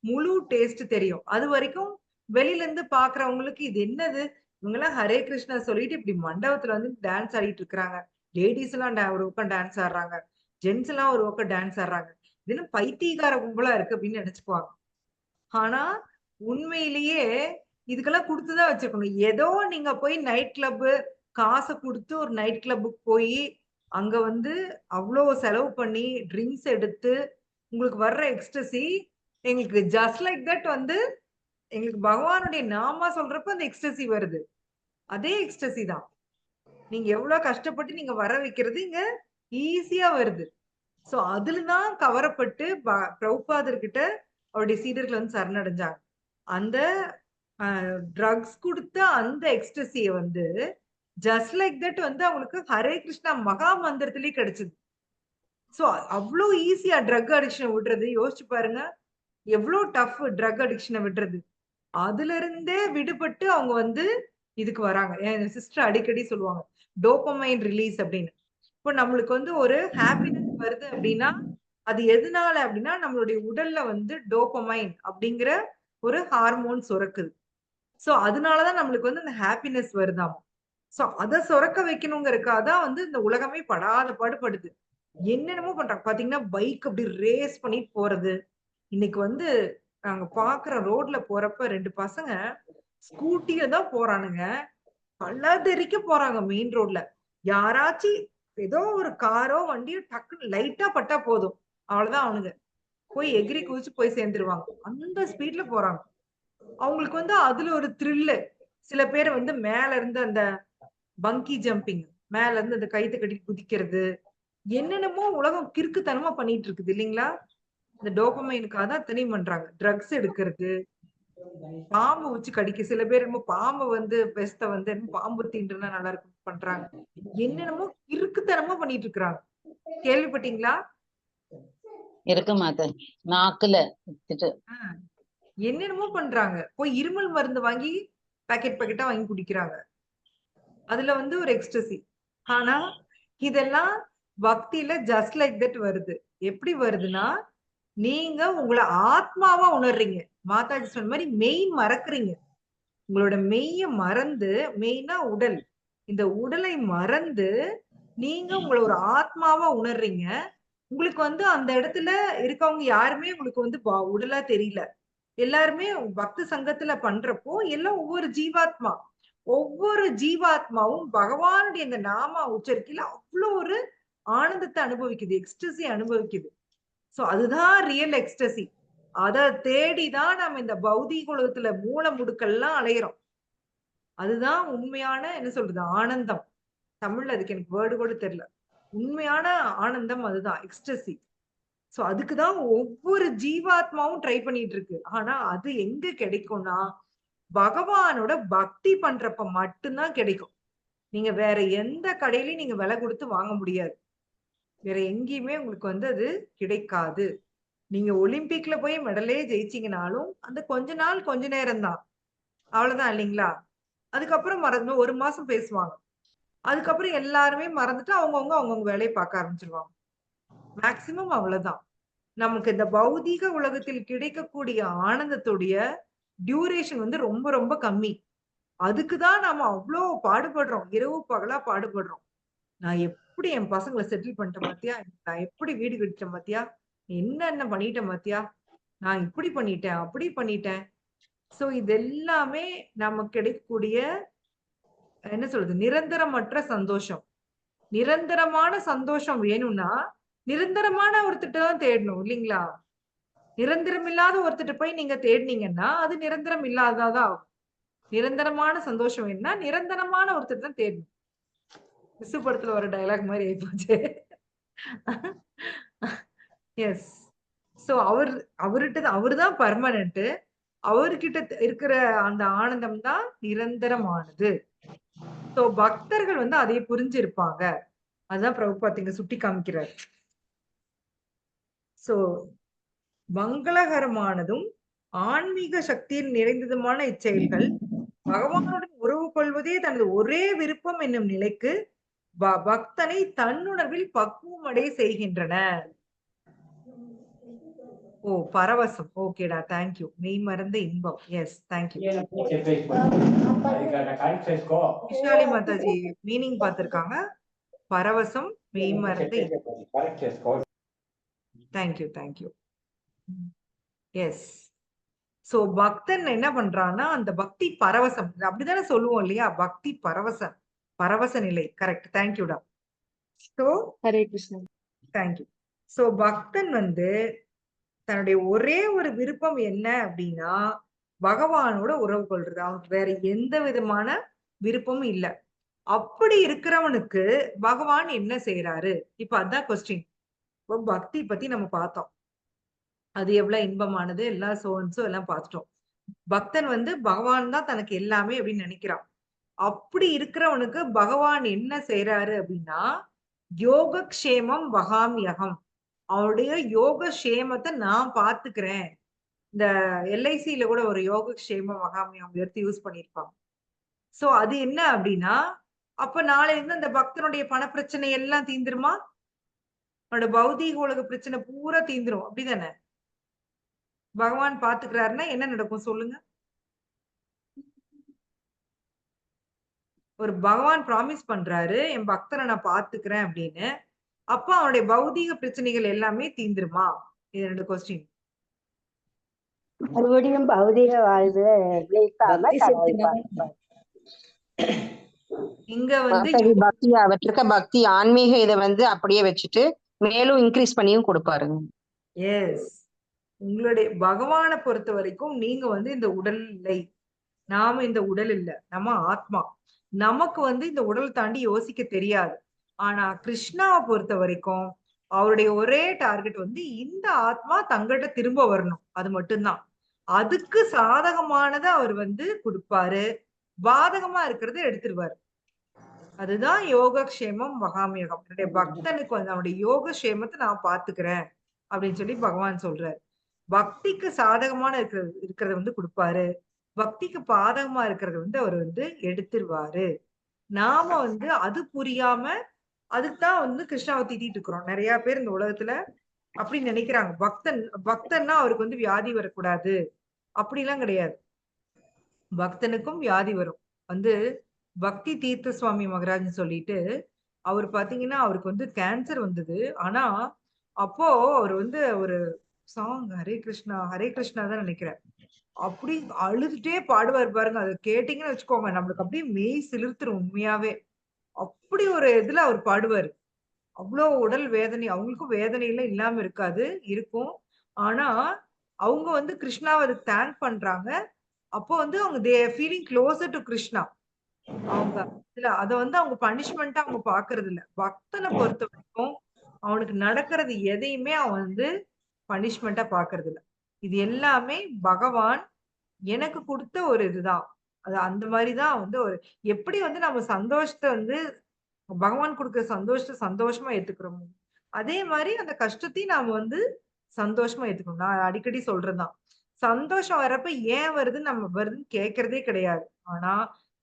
முழு டேஸ்ட் தெரியும். அது வரைக்கும் வெளியில இருந்து பாக்குறவங்களுக்கு இது என்னது, இவங்க எல்லாம் ஹரே கிருஷ்ணா சொல்லிட்டு இப்படி மண்டபத்துல வந்து டான்ஸ் ஆடிட்டு இருக்கிறாங்க. லேடிஸ் எல்லாம் ஒரு பக்கம் டான்ஸ் ஆடுறாங்க, ஜென்ஸ் எல்லாம் ஒரு பக்கம் டான்ஸ் ஆடுறாங்க. இது பைத்தியக்கார கும்பலா இருக்கு அப்படின்னு நினைச்சுக்குவாங்க. ஆனா உண்மையிலேயே இதுக்கெல்லாம் கொடுத்துதான் வச்சிருக்கணும். ஏதோ நீங்க போய் நைட் கிளப் காசை கொடுத்து ஒரு நைட் கிளப்புக்கு போய் அங்க வந்து அவ்வளவு செலவு பண்ணி ட்ரிங்க்ஸ் எடுத்து உங்களுக்கு வர்ற எக்ஸ்டசி எங்களுக்கு ஜஸ்ட் லைக் தட் வந்து எங்களுக்கு பகவானுடைய நாமா சொல்றப்ப அந்த எக்ஸ்டசி வருது. அதே எக்ஸ்டசி தான். நீங்க எவ்வளவு கஷ்டப்பட்டு நீங்க வர வைக்கிறது இங்க ஈஸியா வருது. சோ அதுலதான் கவரப்பட்டு பிரபுபாதர்கிட்ட அவருடைய சீடர்கள் வந்து சரணடைஞ்சாங்க. அந்த ட்ரக்ஸ் கொடுத்த அந்த எக்ஸ்டசிய வந்து ஜஸ்ட் லைக் தட் வந்து அவங்களுக்கு ஹரே கிருஷ்ணா மகா மந்திரத்திலேயே கிடைச்சது. சோ அவ்வளவு ஈஸியா ட்ரக் அடிக்ஷன் விடுறது யோசிச்சு பாருங்க. எவ்வளவு டஃப் ட்ரக் அடிக்ஷனை விடுறது. அதுல இருந்தே விடுபட்டு அவங்க வந்து இதுக்கு வராங்க. என் சிஸ்டர் அடிக்கடி சொல்லுவாங்க டோபமைன் ரிலீஸ் அப்படின்னு. இப்போ நம்மளுக்கு வந்து ஒரு ஹாப்பினஸ் வருது அப்படின்னா அது எதனால அப்படின்னா நம்மளுடைய உடல்ல வந்து டோபமைன் அப்படிங்கிற ஒரு ஹார்மோன் சுரக்குது. சோ அதனாலதான் நம்மளுக்கு வந்து அந்த ஹாப்பினஸ் வருதாமா. சோ அதை சுரக்க வைக்கணுங்கிறதுக்காக வந்து இந்த உலகமே படாத பாடுபடுது. என்னென்னமோ பண்றாங்க பாத்தீங்கன்னா, பைக் அப்படி ரேஸ் பண்ணிட்டு போறது. இன்னைக்கு வந்து நாங்க பாக்குற ரோட்ல போறப்ப 2 பசங்க ஸ்கூட்டில தான் போறானுங்க. பல்லதெறிக்க போறாங்க மெயின் ரோட்ல. யாராச்சும் ஏதோ ஒரு காரோ வண்டியோ டக்குன்னு லைட்டா பட்டா போதும், அவ்வளவுதான் அவனுங்க போய் எகிரி குதிச்சு போய் சேர்ந்துருவாங்க. அந்த ஸ்பீட்ல போறாங்க. அவங்களுக்கு வந்து அதுல ஒரு த்ரில்லு. சில பேர் வந்து மேல இருந்து அந்த பங்கி ஜம்பிங், மேல இருந்து அந்த கைத்தை கட்டி குதிக்கிறது, என்னென்னமோ உலகம் கிறுக்குத்தனமா பண்ணிட்டு இருக்குது இல்லைங்களா? இந்த டோபமைனுக்காக தான் அத்தனையும் பண்றாங்க. ட்ரக்ஸ் எடுக்கிறது, பாம்பு வச்சு கடிக்க, சில பேர் என்னமோ பாம்பு வந்து பெஸ்ட வந்து பாம்பு தீண்டுனா நல்லா இருக்கும் பண்றாங்க. என்னென்னமோ கிறுக்குத்தனமா பண்ணிட்டு இருக்காங்க. கேள்விப்பட்டீங்களா? இருக்கு மாதா, நாக்குல என்னென்னமோ பண்றாங்க. போய் இருமல் மருந்து வாங்கி பாக்கெட் பாக்கெட்டா வாங்கி குடிக்கிறாங்க. அதுல வந்து ஒரு எக்ஸ்டசி. ஆனா இதெல்லாம் பக்தியில ஜஸ்ட் லைக் தட் வருது. எப்படி வருதுன்னா, நீங்க உங்களை ஆத்மாவா உணர்றீங்க. மாதாஜி சொன்ன மாதிரி மெய் மறக்குறீங்க. உங்களோட மெய்ய மறந்து, மெய்னா உடல், இந்த உடலை மறந்து நீங்க உங்களை ஒரு ஆத்மாவா உணர்றீங்க. உங்களுக்கு வந்து அந்த இடத்துல இருக்கவங்க யாருமே உங்களுக்கு வந்து உடலா தெரியல. எல்லாருமே பக்தி சங்கத்துல பண்றப்போ எல்லாம் ஒவ்வொரு ஜீவாத்மா. ஒவ்வொரு ஜீவாத்மாவும் பகவானுடைய இந்த நாமா உச்சரிக்கையில அவ்வளவு ஒரு ஆனந்தத்தை அனுபவிக்குது, எக்ஸ்டசி அனுபவிக்குது. சோ அதுதான் ரியல் எக்ஸ்டசி. அதை தேடிதான் நம்ம இந்த பௌதிக உலகத்துல மூல முடுக்கெல்லாம் அலையிறோம். அதுதான் உண்மையான என்ன சொல்றது ஆனந்தம். தமிழ்ல அதுக்கு எனக்கு வேர்டு கூட தெரியல. உண்மையான ஆனந்தம் அதுதான் எக்ஸ்டசி. சோ அதுக்குதான் ஒவ்வொரு ஜீவாத்மாவும் ட்ரை பண்ணிட்டு இருக்கு. ஆனா அது எங்க கிடைக்கும்னா பகவானோட பக்தி பண்றப்ப மட்டும்தான் கிடைக்கும். நீங்க வேற எந்த கடையிலயும் நீங்க விலை கொடுத்து வாங்க முடியாது. வேற எங்கேயுமே உங்களுக்கு வந்து அது கிடைக்காது. நீங்க ஒலிம்பிக்ல போய் மெடலே ஜெயிச்சீங்கனாலும் அந்த கொஞ்ச நாள் கொஞ்ச நேரம் தான், அவ்வளவுதான் இல்லைங்களா? அதுக்கப்புறம் மறந்து 1 மாசம் பேசுவாங்க. அதுக்கப்புறம் எல்லாருமே மறந்துட்டு அவங்கவுங்க வேலையை பார்க்க ஆரம்பிச்சிருவாங்க. மேக்சிமம் அவ்வளவுதான். நமக்கு இந்த பௌதீக உலகத்தில் கிடைக்கக்கூடிய ஆனந்தத்துடைய டியூரேஷன் வந்து ரொம்ப ரொம்ப கம்மி. அதுக்குதான் நாம அவ்வளோ பாடுபடுறோம், இரவு பகலா பாடுபடுறோம். நான் எப்படி என் பசங்களை செட்டில் பண்ணிட்டேன் பாத்தியா, நான் எப்படி வீடு கட்டிட்டேன் பாத்தியா, என்ன பண்ணிட்டேன் பாத்தியா, நான் இப்படி பண்ணிட்டேன் அப்படி பண்ணிட்டேன். சோ இது எல்லாமே நமக்கு கிடைக்கக்கூடிய என்ன சொல்றது நிரந்தரமற்ற சந்தோஷம். நிரந்தரமான சந்தோஷம் வேணும்னா நிரந்தரமான ஒருத்திட்ட தான் தேடணும் இல்லைங்களா? நிரந்தரம் இல்லாத ஒருத்திட்ட போய் நீங்க தேடினீங்கன்னா அது நிரந்தரம் இல்லாததான் ஆகும். நிரந்தரமான சந்தோஷம் வேணும்னா நிரந்தரமான ஒருத்தர் தான் தேடணும். விசு படத்துல ஒரு டயலாக் மாதிரி ஆயிப்போச்சு. எஸ். சோ அவருதான் பர்மனன்ட். அவர்கிட்ட இருக்கிற அந்த ஆனந்தம் தான் நிரந்தரமானது. சோ பக்தர்கள் வந்து அதை புரிஞ்சிருப்பாங்க. அதுதான் பிரபுபாத் இங்க சுட்டி காமிக்கிறார். சோ மங்களகரமானதும் ஆன்மீக சக்தியில் நிறைந்ததுமான இச்செயல்கள் பகவானுடன் உறவு கொள்வதே தனது ஒரே விருப்பம் என்னும் நிலைக்கு பக்தனை தன்னுணர்வில் பக்குவம் அடைய செய்கின்றன. ஓ பரவசம். ஓகேடா, தேங்க்யூ. மெய் மறந்த இன்பம். Yes, thank you. Vishali Mataji meaning பார்த்திருக்காங்க. பரவசம், மெய் மறந்த இன்பம். Thank you, thank you. எஸ். சோ பக்தன் என்ன பண்றான்னா அந்த பக்தி பரவசம், அப்படித்தானே சொல்லுவோம் இல்லையா? பக்தி பரவசம், பரவச நிலை. கரெக்ட், தேங்க்யூடா. So Hare Krishna. Thank you. So பக்தன் வந்து தன்னுடைய ஒரே ஒரு விருப்பம் என்ன அப்படின்னா பகவானோட உறவு கொள்றது. அவனுக்கு வேற எந்த விதமான விருப்பமும் இல்லை. அப்படி இருக்கிறவனுக்கு பகவான் என்ன செய்யறாரு? இப்ப அதான் கொஸ்டின். இப்போ பக்தி பத்தி நம்ம பார்த்தோம், அது எவ்வளவு இன்பமானது, எல்லாம் சோன்ஸோ எல்லாம் பார்த்துட்டோம். பக்தன் வந்து பகவான் தான் தனக்கு எல்லாமே அப்படின்னு நினைக்கிறான். அப்படி இருக்கிறவனுக்கு பகவான் என்ன செய்யறாரு அப்படின்னா யோகக்ஷேமம் வகாமியகம், அவருடைய யோகக்ஷேமத்தை நான் பாத்துக்கிறேன். இந்த எல்ஐசியில கூட ஒரு யோகக்ஷேம வகாமியம் எடுத்து யூஸ் பண்ணியிருப்பாங்க. சோ அது என்ன அப்படின்னா அப்ப நாளைல இருந்து அந்த பக்தனுடைய பண பிரச்சனை எல்லாம் தீந்துருமா? அவனோட பௌதீக உலக பிரச்சனை பூரா தீந்துரும். அப்படிதானே? பகவான் பாத்துக்கிறாருன்னா என்ன நடக்கும் சொல்லுங்க? ஒரு பகவான் ப்ராமிஸ் பண்றாரு என் பக்தனை நான் பாத்துக்கிறேன் அப்படின்னு. அப்ப அவனுடைய பௌதீக பிரச்சனைகள் எல்லாமே தீந்துருமா? இது 2 கொஸ்டின். மறுபடியும் பௌதிக வாழ்வு நிலைக்காம இங்க வந்து பக்தி அவற்றுக்க பக்தி ஆன்மீக இதை வந்து அப்படியே வச்சுட்டு மேலும் இன்க்ரீஸ் பண்ணியும் கொடுப்பாருங்க. எஸ், உங்களுடைய பகவானை பொறுத்த வரைக்கும் நீங்க வந்து இந்த உடல் இல்லை, நாம இந்த உடல் இல்ல, நம்ம ஆத்மா. நமக்கு வந்து இந்த உடல் தாண்டி யோசிக்க தெரியாது. ஆனா கிருஷ்ணாவை பொறுத்த வரைக்கும் அவருடைய ஒரே டார்கெட் வந்து இந்த ஆத்மா தங்கிட்ட திரும்ப வரணும், அது மட்டும்தான். அதுக்கு சாதகமானதை அவர் வந்து கொடுப்பாரு, பாதகமா இருக்கிறத எடுத்துருவாரு. அதுதான் யோகக்ஷேமம் மகாமியகம். என்னுடைய பக்தனுக்கு வந்து அவனுடைய யோகக்ஷேமத்தை நான் பாத்துக்கிறேன் அப்படின்னு சொல்லி பகவான் சொல்றாரு. பக்திக்கு சாதகமான இருக்கிறத வந்து கொடுப்பாரு, பக்திக்கு பாதகமா இருக்கிறத வந்து அவர் வந்து எடுத்துருவாரு. நாம வந்து அது புரியாம அதுக்குதான் வந்து கிருஷ்ணாவை திட்டிட்டு இருக்கிறோம். நிறைய பேர் இந்த உலகத்துல அப்படி நினைக்கிறாங்க. பக்தன்னா அவருக்கு வந்து வியாதி வரக்கூடாது, அப்படிலாம் கிடையாது. பக்தனுக்கும் வியாதி வரும். வந்து பக்தி தீர்த்த சுவாமி மகராஜ் சொல்லிட்டு அவர் பாத்தீங்கன்னா அவருக்கு வந்து கேன்சர் வந்தது. ஆனா அப்போ அவர் வந்து ஒரு சாங் ஹரே கிருஷ்ணா தான் நினைக்கிறேன், அப்படி அழுதுட்டே பாடுவார் பாருங்க. அதை கேட்டீங்கன்னு வச்சுக்கோங்க, நம்மளுக்கு அப்படியே மெய் சிலிர்த்துரும். உண்மையாவே அப்படி ஒரு இதுல அவர் பாடுவாரு. அவ்வளவு உடல் வேதனை, அவங்களுக்கும் வேதனை எல்லாம் இல்லாம இருக்காது, இருக்கும். ஆனா அவங்க வந்து கிருஷ்ணாவை அதுக்கு தேங்க் பண்றாங்க. அப்போ வந்து அவங்க they feeling closer to Krishna. அவங்க இல்ல அத வந்து அவங்க பனிஷ்மெண்டா அவங்க பாக்குறது இல்ல. பக்தனை பொறுத்த வரைக்கும் அவனுக்கு நடக்கிறது எதையுமே அவன் வந்து பனிஷ்மெண்டா பாக்குறது இல்ல. இது எல்லாமே பகவான் எனக்கு கொடுத்த ஒரு இதுதான். அது அந்த மாதிரிதான் வந்து ஒரு எப்படி வந்து நம்ம சந்தோஷத்தை வந்து பகவான் கொடுக்கிற சந்தோஷத்தை சந்தோஷமா ஏத்துக்கிறோமோ அதே மாதிரி அந்த கஷ்டத்தையும் நாம வந்து சந்தோஷமா ஏத்துக்கணும். நான் அடிக்கடி சொல்றதுதான், சந்தோஷம் வர்றப்ப ஏன் வருதுன்னு நம்ம வருதுன்னு கேட்கறதே கிடையாது. ஆனா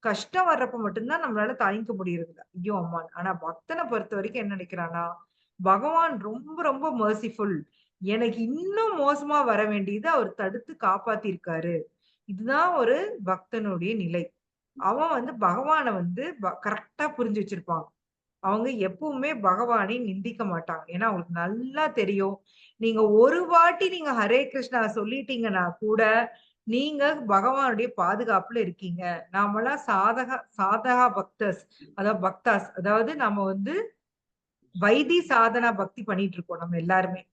கஷ்டம் வர்றப்ப மட்டும்தான் நம்மளால தாங்கிக்க முடியறது இல்ல, ஐயோ அம்மா. ஆனா பக்தனை பொறுத்த வரைக்கும் என்ன நினைக்கிறானா, பகவான் ரொம்ப ரொம்ப மர்சிஃபுல், எனக்கு இன்னும் மோசமா வர வேண்டியது அவர் தடுத்து காப்பாத்திருக்காரு. இதுதான் ஒரு பக்தனுடைய நிலை. அவன் வந்து பகவானை வந்து கரெக்டா புரிஞ்சு வச்சிருப்பாங்க. அவங்க எப்பவுமே பகவானை நிந்திக்க மாட்டாங்க. ஏன்னா அவங்களுக்கு நல்லா தெரியும், நீங்க ஒரு வாட்டி நீங்க ஹரே கிருஷ்ணா சொல்லிட்டீங்கன்னா கூட நீங்க பகவானுடைய பாதுகாப்புல இருக்கீங்க. நாமெல்லாம் சாதகா பக்தர்ஸ், பக்தாஸ், அதாவது நம்ம வந்து வைதி சாதனா பக்தி பண்ணிட்டு இருக்கோம் நம்ம எல்லாருமே.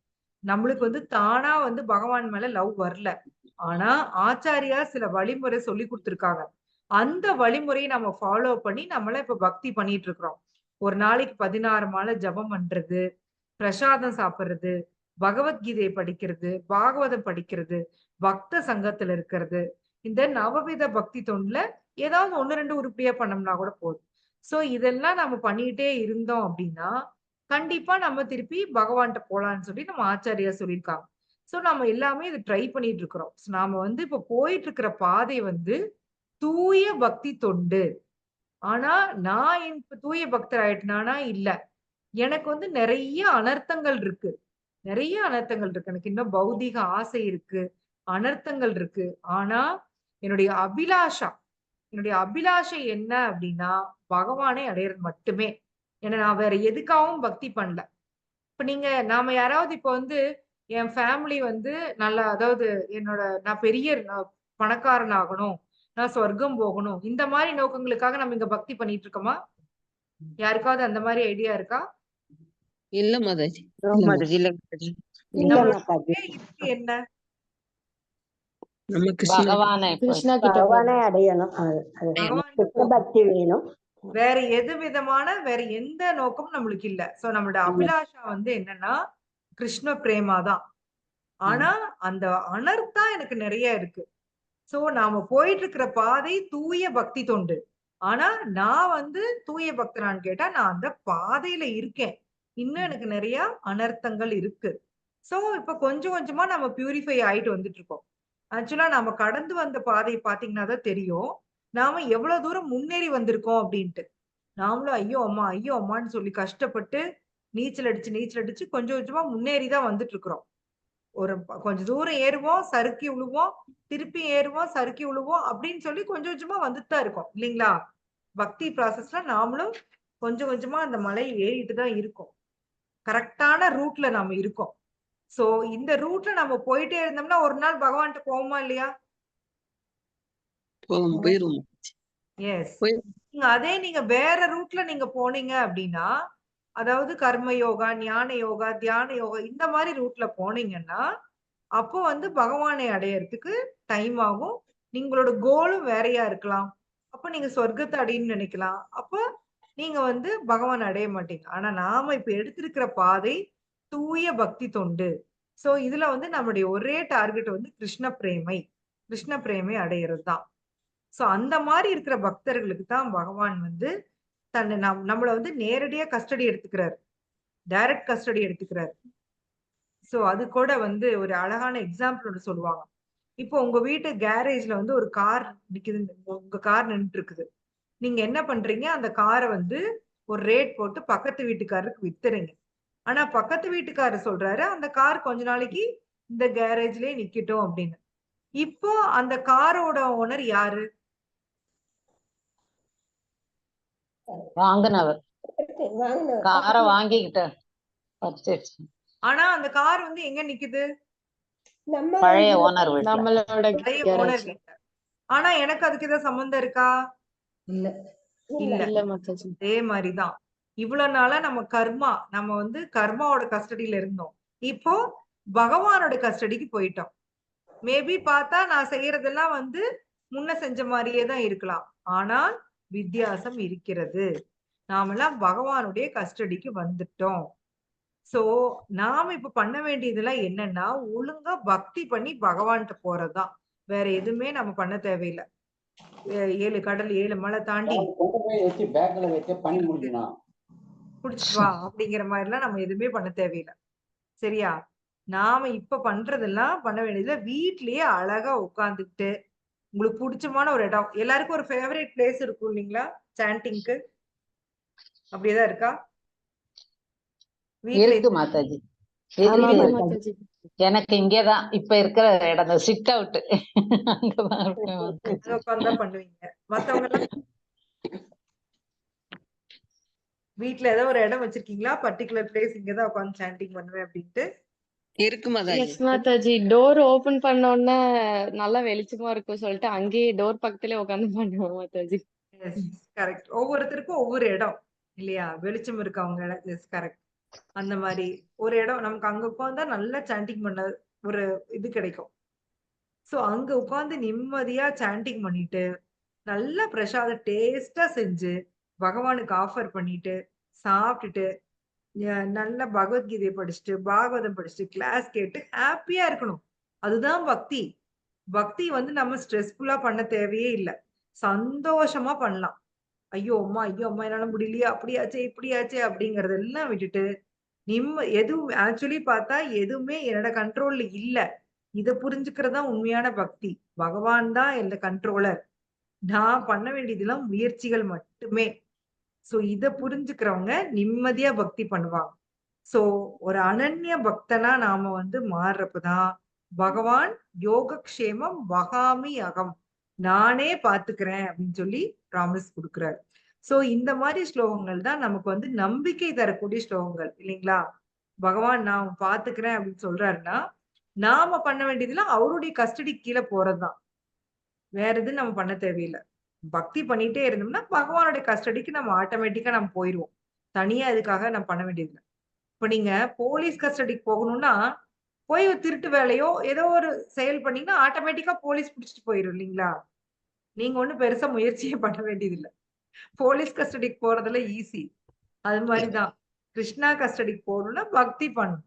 நம்மளுக்கு வந்து தானா வந்து பகவான் மேல லவ் வரல. ஆனா ஆச்சாரியா சில வழிமுறை சொல்லி கொடுத்திருக்காங்க. அந்த வழிமுறையை நம்ம ஃபாலோ பண்ணி நம்மள இப்ப பக்தி பண்ணிட்டு இருக்கிறோம். ஒரு நாளைக்கு 16 மாலை ஜபம் பண்றது, பிரசாதம் சாப்பிடுறது, பகவத்கீதையை படிக்கிறது, பாகவதம் படிக்கிறது, பக்த சங்கத்துல இருக்கிறது. இந்த நவவித பக்தி தொண்டுல ஏதாவது 1-2 உருப்படியா பண்ணோம்னா கூட போதும். சோ இதெல்லாம் நம்ம பண்ணிட்டே இருந்தோம் அப்படின்னா கண்டிப்பா நம்ம திருப்பி பகவான்கிட்ட போலான்னு சொல்லி நம்ம ஆச்சாரியா சொல்லியிருக்காங்க. சோ நம்ம எல்லாமே இது ட்ரை பண்ணிட்டு இருக்கிறோம். நாம வந்து இப்ப போயிட்டு இருக்கிற பாதை வந்து தூய பக்தி தொண்டு. ஆனா நான் தூய பக்தர் ஆயிட்டேனா இல்ல, எனக்கு வந்து நிறைய அனர்த்தங்கள் இருக்கு. நிறைய அனர்த்தங்கள் இருக்கு. எனக்கு இன்னும் பௌதிக ஆசை இருக்கு, அனர்த்தங்கள் இருக்கு. ஆனா என்னுடைய அபிலாஷை என்ன அப்படின்னா பகவானை அடையிறது மட்டுமே. ஏன்னா நான் வேற எதுக்காகவும் பக்தி பண்ணல. இப்ப நாம யாராவது இப்ப வந்து என் ஃபேமிலி வந்து நல்லா, அதாவது நான் பெரிய பணக்காரன் ஆகணும், நான் சொர்க்கம் போகணும், இந்த மாதிரி நோக்கங்களுக்காக நம்ம இங்க பக்தி பண்ணிட்டு இருக்கோமா? யாருக்காவது அந்த மாதிரி ஐடியா இருக்கா? இல்ல மாதாஜி. மாதாஜி இல்ல மாதாஜி. இல்ல நம்மளோட மாதாஜி. இலக்கு என்ன? நம்ம கிருஷ்ணா பகவானை போய் கிருஷ்ணா கிட்ட பகவானை போகணும். அடையணும். பகவான் சுத்த பக்தி வேணும். வேற வேற எந்த நோக்கமும் நம்மளுக்கு இல்ல. சோ நம்மளோட அபிலாஷா வந்து என்னன்னா கிருஷ்ண பிரேமா தான். ஆனா அந்த அனர்த்தா எனக்கு நிறைய இருக்கு. சோ நாம போயிட்டு இருக்கிற பாதை தூய பக்தி தொண்டு. ஆனா நான் வந்து தூய பக்தனான்னு கேட்டா நான் அந்த பாதையில இருக்கேன். இன்னும் எனக்கு நிறைய அனர்த்தங்கள் இருக்கு. சோ இப்ப கொஞ்சம் கொஞ்சமா நம்ம பியூரிஃபை ஆயிட்டு வந்துட்டு இருக்கோம். ஆக்சுவலா நாம கடந்து வந்த பாதை பாத்தீங்கன்னா தான் தெரியும் நாம எவ்வளவு தூரம் முன்னேறி வந்திருக்கோம் அப்படின்ட்டு. நாமளும் ஐயோ அம்மான்னு சொல்லி கஷ்டப்பட்டு நீச்சல் அடிச்சு கொஞ்சம் கொஞ்சமா முன்னேறிதான் வந்துட்டு இருக்கிறோம். கொஞ்சம் தூரம் ஏறுவோம், சறுக்கி விழுவோம், திருப்பி ஏறுவோம், சறுக்கி விழுவோம் அப்படின்னு சொல்லி கொஞ்சம் கொஞ்சமா வந்துட்டு தான் இருக்கோம் இல்லைங்களா? பக்தி ப்ராசஸ்ல நாமளும் கொஞ்சம் கொஞ்சமா அந்த மலையை ஏறிட்டு தான் இருக்கோம். கரெக்டான ரூட்ல நாம இருக்கோம். சோ இந்த ரூட்ல நம்ம போயிட்டே இருந்தோம்னா ஒரு நாள் பகவான்கிட்ட போவோமா இல்லையா? போயிருவோம். எஸ். அதே நீங்க வேற ரூட்ல நீங்க போனீங்க அப்படின்னா, அதாவது கர்ம யோகா, ஞான யோகா, தியான யோகா இந்த மாதிரி ரூட்ல போனீங்கன்னா அப்போ வந்து பகவானை அடையறதுக்கு டைம் ஆகும். நீங்களோட கோலும் வேறையா இருக்கலாம். அப்ப நீங்க சொர்க்கத்தை அடையணும்னு நினைக்கலாம். அப்ப நீங்க வந்து பகவான் அடைய மாட்டீங்க. ஆனா நாம இப்ப எடுத்திருக்கிற பாதை தூய பக்தி தொண்டு. சோ இதுல வந்து நம்மளுடைய ஒரே டார்கெட் வந்து கிருஷ்ண பிரேமை அடையிறது தான். சோ அந்த மாதிரி இருக்கிற பக்தர்களுக்கு தான் பகவான் வந்து நம்மள வந்து நேரடியா கஸ்டடி எடுத்துக்கிறாரு, டைரக்ட் கஸ்டடி எடுத்துக்கிறாரு. சோ அது கூட வந்து ஒரு அழகான எக்ஸாம்பிள் ஒன்று சொல்லுவாங்க. இப்போ உங்க வீட்டு கேரேஜ்ல வந்து ஒரு கார் நிக்குது, உங்க கார் நின்றுட்டு இருக்குது. நீங்க என்ன பண்றீங்க, அந்த காரை வந்து ஒரு ரேட் போட்டு பக்கத்து வீட்டுக்காரருக்கு வித்துறீங்க. ஆனா பக்கத்து வீட்டுக்காரர் சொல்றாரு அந்த கார் கொஞ்ச நாளைக்கு இந்த கேரேஜ்லயே நிக்கட்டும் அப்படின்னு. இப்போ அந்த காரோட ஓனர் யாரு? வாங்கினவர். காரை வாங்கிக்கிட்ட. ஆனா அந்த கார் வந்து எங்க நிக்குது? பழைய ஓனர் வீட்ல. நம்மளோட பழைய ஓனர் வீட்ல. ஆனா எனக்கு அதுக்கு ஏதாவது சம்பந்தம் இருக்கா? இல்ல. அதே மாதிரிதான் இவ்வளவு நாளா நம்ம வந்து கர்மாவோட கஸ்டடியில இருந்தோம். இப்போ பகவானோட கஸ்டடிக்கு போயிட்டோம். மேபி பார்த்தா நான் செய்யறதெல்லாம் வந்து முன்ன செஞ்ச மாதிரியே தான் இருக்கலாம். ஆனால் வித்தியாசம் இருக்கிறது. நாமெல்லாம் பகவானுடைய கஸ்டடிக்கு வந்துட்டோம். சோ நாம இப்ப பண்ண வேண்டியதெல்லாம் என்னன்னா ஒழுங்கா பக்தி பண்ணி பகவான்கிட்ட போறதுதான். வேற எதுவுமே நம்ம பண்ண தேவையில்லை. 7 கடல் 7 மலை தாண்டி குடிச்சிட்டு வா அப்படிங்கிற மாதிரி எல்லாம் நம்ம எதுவுமே பண்ண தேவையில்லை. சரியா? நாம இப்ப பண்றதெல்லாம் பண்ண வேண்டியதுல வீட்லயே அழகா உட்கார்ந்துட்டு உங்களுக்கு பிடிச்சமான ஒரு இடம், எல்லாருக்கும் ஒரு ஃபேவரட் பிளேஸ் இருக்கும் இல்லைங்களா சாண்டிங்க்கு? அப்படியேதான் இருக்கா? இருக்கு மாதாஜி. எனக்கு இங்கதான் இப்ப இருக்கிற இடம் சிட் அவுட். உட்கார்ந்தா பண்ணுவீங்க. மத்தவங்க எல்லாம் வீட்ல ஏதோ ஒரு இடம் வச்சிருக்கீங்களா? பர்டிகுலர் பிளேஸ் இங்கதான் உட்கார்ந்து சாண்டிங் பண்ணுவேன் அப்படின்ட்டு? இருக்கு மாதாஜி. எஸ் மாதாஜி. டோர் ஓபன் பண்ண உடனே நல்லா வெளிச்சமா இருக்கும் சொல்லிட்டு அங்கேயே டோர் பக்கத்துல உட்காந்து பண்ணுவோம் மாதாஜி. கரெக்ட். ஒவ்வொருத்தருக்கும் ஒவ்வொரு இடம் இல்லையா? வெளிச்சம் இருக்கு அவங்க இடம். Yes correct. அந்த மாதிரி ஒரு இடம் நமக்கு அங்க உட்கார்ந்தா நல்லா சாண்டிங் பண்ண ஒரு இது கிடைக்கும். சோ அங்க உட்கார்ந்து நிம்மதியா சாண்டிங் பண்ணிட்டு நல்ல பிரசாதம் டேஸ்டா செஞ்சு பகவானுக்கு ஆஃபர் பண்ணிட்டு சாப்பிட்டுட்டு நல்ல பகவத்கீதையை படிச்சுட்டு பாகவதம் படிச்சுட்டு கிளாஸ் கேட்டு ஹாப்பியா இருக்கணும். அதுதான் பக்தி. பக்தி வந்து நம்ம ஸ்ட்ரெஸ்ஃபுல்லா பண்ண தேவையே இல்லை. சந்தோஷமா பண்ணலாம். ஐயோ அம்மா என்னால முடியலையே, அப்படியாச்சே இப்படியாச்சே அப்படிங்கறதெல்லாம் விட்டுட்டு எதுவும் ஆக்சுவலி பார்த்தா எதுவுமே என்னோட கண்ட்ரோல்ல இல்ல. இத புரிஞ்சுக்கிறதா உண்மையான பக்தி. பகவான் தான் இந்த கண்ட்ரோலர். நான் பண்ண வேண்டியதெல்லாம் முயற்சிகள் மட்டுமே. சோ இத புரிஞ்சுக்கிறவங்க நிம்மதியா பக்தி பண்ணுவாங்க. சோ ஒரு அனன்ய பக்தனா நாம வந்து மாறுறப்பதான் பகவான் யோகக்ஷேமம் வகாமி அகம், நானே பாத்துக்கிறேன் அப்படின்னு சொல்லி ப்ராமிஸ் கொடுக்குறாரு. சோ இந்த மாதிரி ஸ்லோகங்கள் தான் நமக்கு வந்து நம்பிக்கை தரக்கூடிய ஸ்லோகங்கள் இல்லைங்களா? பகவான் நான் பாத்துக்கிறேன் அப்படின்னு சொல்றாருன்னா, நாம பண்ண வேண்டியதுல அவருடைய கஸ்டடி கீழே போறதுதான். வேற எதுவும் நம்ம பண்ண தேவையில்லை. பக்தி பண்ணிட்டே இருந்தோம்னா பகவானுடைய கஸ்டடிக்கு நம்ம ஆட்டோமேட்டிக்கா நம்ம போயிருவோம். தனியா இதுக்காக நம்ம பண்ண வேண்டியதில்லை. இப்ப நீங்க போலீஸ் கஸ்டடிக்கு போகணும்னா போய் ஒரு திருட்டு வேலையோ ஏதோ ஒரு செயல் பண்ணீங்கன்னா ஆட்டோமேட்டிக்கா போலீஸ் பிடிச்சிட்டு போயிரும் இல்லைங்களா? நீங்க ஒண்ணும் பெருசா முயற்சியே பண்ண வேண்டியதில்லை. போலீஸ் கஸ்டடிக்கு போறதுல ஈஸி. அது மாதிரிதான் கிருஷ்ணா கஸ்டடிக்கு போகணும்னா பக்தி பண்ணணும்,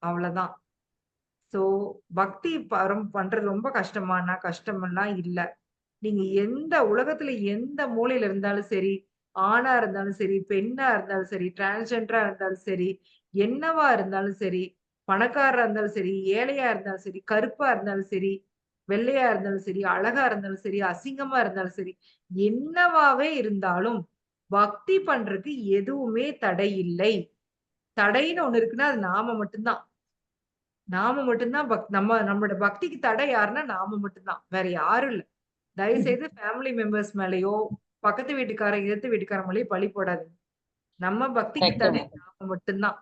அவ்வளவுதான். சோ பக்தி பண்றது ரொம்ப கஷ்டமானா கஷ்டமெல்லாம் இல்ல. நீங்க எந்த உலகத்துல எந்த மூலையில இருந்தாலும் சரி, ஆணா இருந்தாலும் சரி, பெண்ணா இருந்தாலும் சரி, டிரான்ஸ்ஜெண்டரா இருந்தாலும் சரி, என்னவா இருந்தாலும் சரி, பணக்காரரா இருந்தாலும் சரி, ஏழையா இருந்தாலும் சரி, கருப்பா இருந்தாலும் சரி, வெள்ளையா இருந்தாலும் சரி, அழகா இருந்தாலும் சரி, அசிங்கமா இருந்தாலும் சரி, என்னவாவே இருந்தாலும் பக்தி பண்றதுக்கு எதுவுமே தடை இல்லை. தடைன்னு ஒண்ணு இருக்குன்னா அது நாம மட்டும்தான். நாம மட்டும்தான் நம்மளோட பக்திக்கு தடை யாருன்னா நாம மட்டும்தான், வேற யாரும் இல்ல. தயவு செய்து ஃபேமிலி மெம்பர்ஸ் மேலயோ பக்கத்து வீட்டுக்காரங்க எதிர்த்து வீட்டுக்காரங்க மேலயோ பழி போடாதீங்க. நம்ம பக்திக்கு தடை நாம மட்டும்தான்.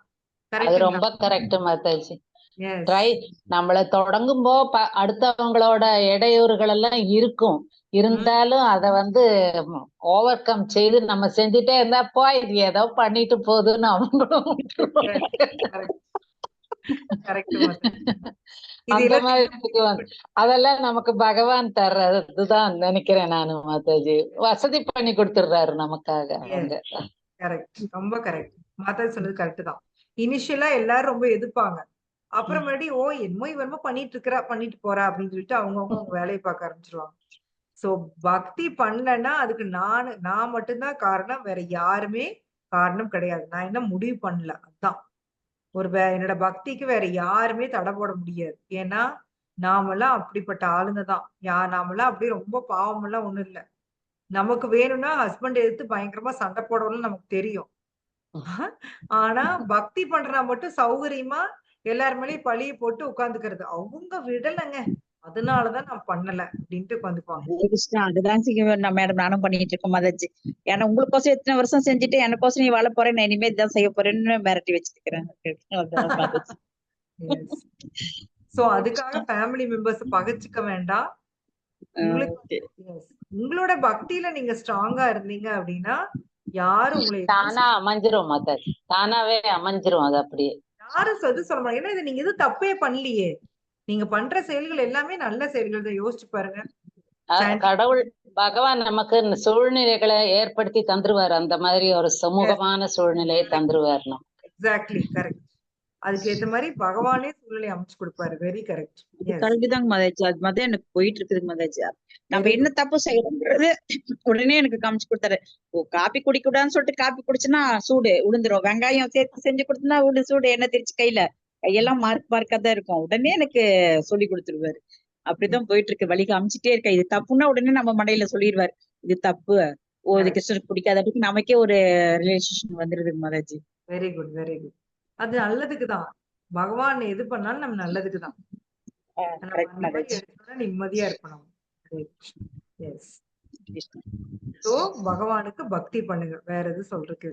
அது ரொம்ப கரெக்ட் மாதாஜி. Yes. ட்ரை நம்மள தொடங்கும்போ அடுத்தவங்களோட இடையூறுகள் எல்லாம் இருக்கும். இருந்தாலும் அத வந்து ஓவர் கம் செய்து நம்ம செஞ்சுட்டே இருந்தா இது ஏதோ பண்ணிட்டு போகுதுன்னு அவங்களும் அந்த மாதிரி அதெல்லாம் நமக்கு பகவான் தர்றதுதான் நினைக்கிறேன் நானு மாதாஜி. வசதி பண்ணி கொடுத்துடுறாரு நமக்காக அவங்க. கரெக்ட், ரொம்ப கரெக்ட். மாதாஜி சொன்னது கரெக்ட் தான். இனிஷியலா எல்லாரும் ரொம்ப எதிர்ப்பாங்க. அப்புறமேடி என்னமோ இவனமோ பண்ணிட்டு போறா அப்படின்னு சொல்லிட்டு அவங்க வேலையை பார்க்க ஆரம்பிச்சிருவாங்க. சோ பக்தி பண்ணலன்னா அதுக்கு நான் மட்டும்தான் காரணம், வேற யாருமே காரணம் கிடையாது. நான் என்ன முடிவு பண்ணல, அதான் என்னோட பக்திக்கு வேற யாருமே தடை போட முடியாது. ஏன்னா நாமெல்லாம் அப்படிப்பட்ட ஆளுங்க தான். நாமெல்லாம் அப்படியே ரொம்ப பாவம் எல்லாம் ஒண்ணும் இல்ல. நமக்கு வேணும்னா ஹஸ்பண்ட் எடுத்து பயங்கரமா சண்டை போடணும்னு நமக்கு தெரியும். ஆனா பக்தி பண்றா மட்டும் சௌகரியமா எல்லார் மேலயும் பழிய போட்டு உட்கார்ந்துக்கிறது அவங்க விடலைங்க, அதனாலதான் நான் பண்ணல அப்படின்ட்டு உட்காந்துப்பாங்க. அதுதான் மேடம் நானும் பண்ணிட்டு இருக்கோம் மாதாஜி. ஏன்னா உங்களுக்கோசம் எத்தனை வருஷம் செஞ்சுட்டு எனக்கோசம் நீ வாழ போறேன், நான் இனிமே இதான் செய்ய போறேன்னு மிரட்டி வச்சிருக்கிறேன். சோ அதுக்காக ஃபேமிலி மெம்பர்ஸ் பகைச்சுக்க வேண்டாம். உங்களோட பக்தியில நீங்க ஸ்ட்ராங்கா இருந்தீங்க அப்படின்னா யாரும் உங்களை தானா அமைஞ்சிரும் மாதாஜி, தானாவே அமைஞ்சிரும். அது அப்படியே யாரும் சொல்ல மாட்டாங்க. ஏன்னா இது நீங்க எதுவும் தப்பே பண்ணலையே, நீங்க பண்ற செயல்கள் எல்லாமே நல்ல செயல்கள் தான். யோசிச்சு பாருங்க. கடவுள் பகவான் நமக்கு சூழ்நிலைகளை ஏற்படுத்தி தந்துருவாரு. அந்த மாதிரி ஒரு சுமூகமான சூழ்நிலையை தந்துருவாரு நமக்கு. Exactly correct. அதுக்கு ஏத்த மாதிரி பகவானே சூழ்நிலை அமைச்சு கொடுப்பாரு. Very correct. கரெக்ட்தாங்க மாதாஜி. அது மாதிரி எனக்கு போயிட்டு இருக்குது மாதாஜி. நம்ம என்ன தப்பு செய்யறோம்ன்றது உடனே எனக்கு காமிச்சு கொடுத்தாரு. காப்பி குடிக்க கூடாதுன்னு சொல்லிட்டு காப்பி குடிச்சுன்னா சூடு உளுந்துரும், வெங்காயம் சேர்த்து செஞ்சு கொடுத்தனா சூடு எண்ணெய் தெரிச்சு கையெல்லாம் மார்க்கா தான் இருக்கும். உடனே எனக்கு சொல்லி கொடுத்துருவாரு. அப்படிதான் போயிட்டு இருக்கு. வழி காமிச்சுட்டே இருக்க. இது தப்புன்னா உடனே நம்ம மண்டையில சொல்லிடுவாரு இது தப்பு, இது கிருஷ்ணனுக்கு பிடிக்காத அப்படின்னு நமக்கே ஒரு ரிலேஷன் வந்துருது Mataji. Very good, very good. அது நல்லதுக்கு தான். பகவான் எது பண்ணாலும் நம்ம நல்லதுக்கு தான். நிம்மதியா இருக்கணும். சோ பகவானுக்கு பக்தி பண்ணுங்க, வேற எது சொல்றதுக்கு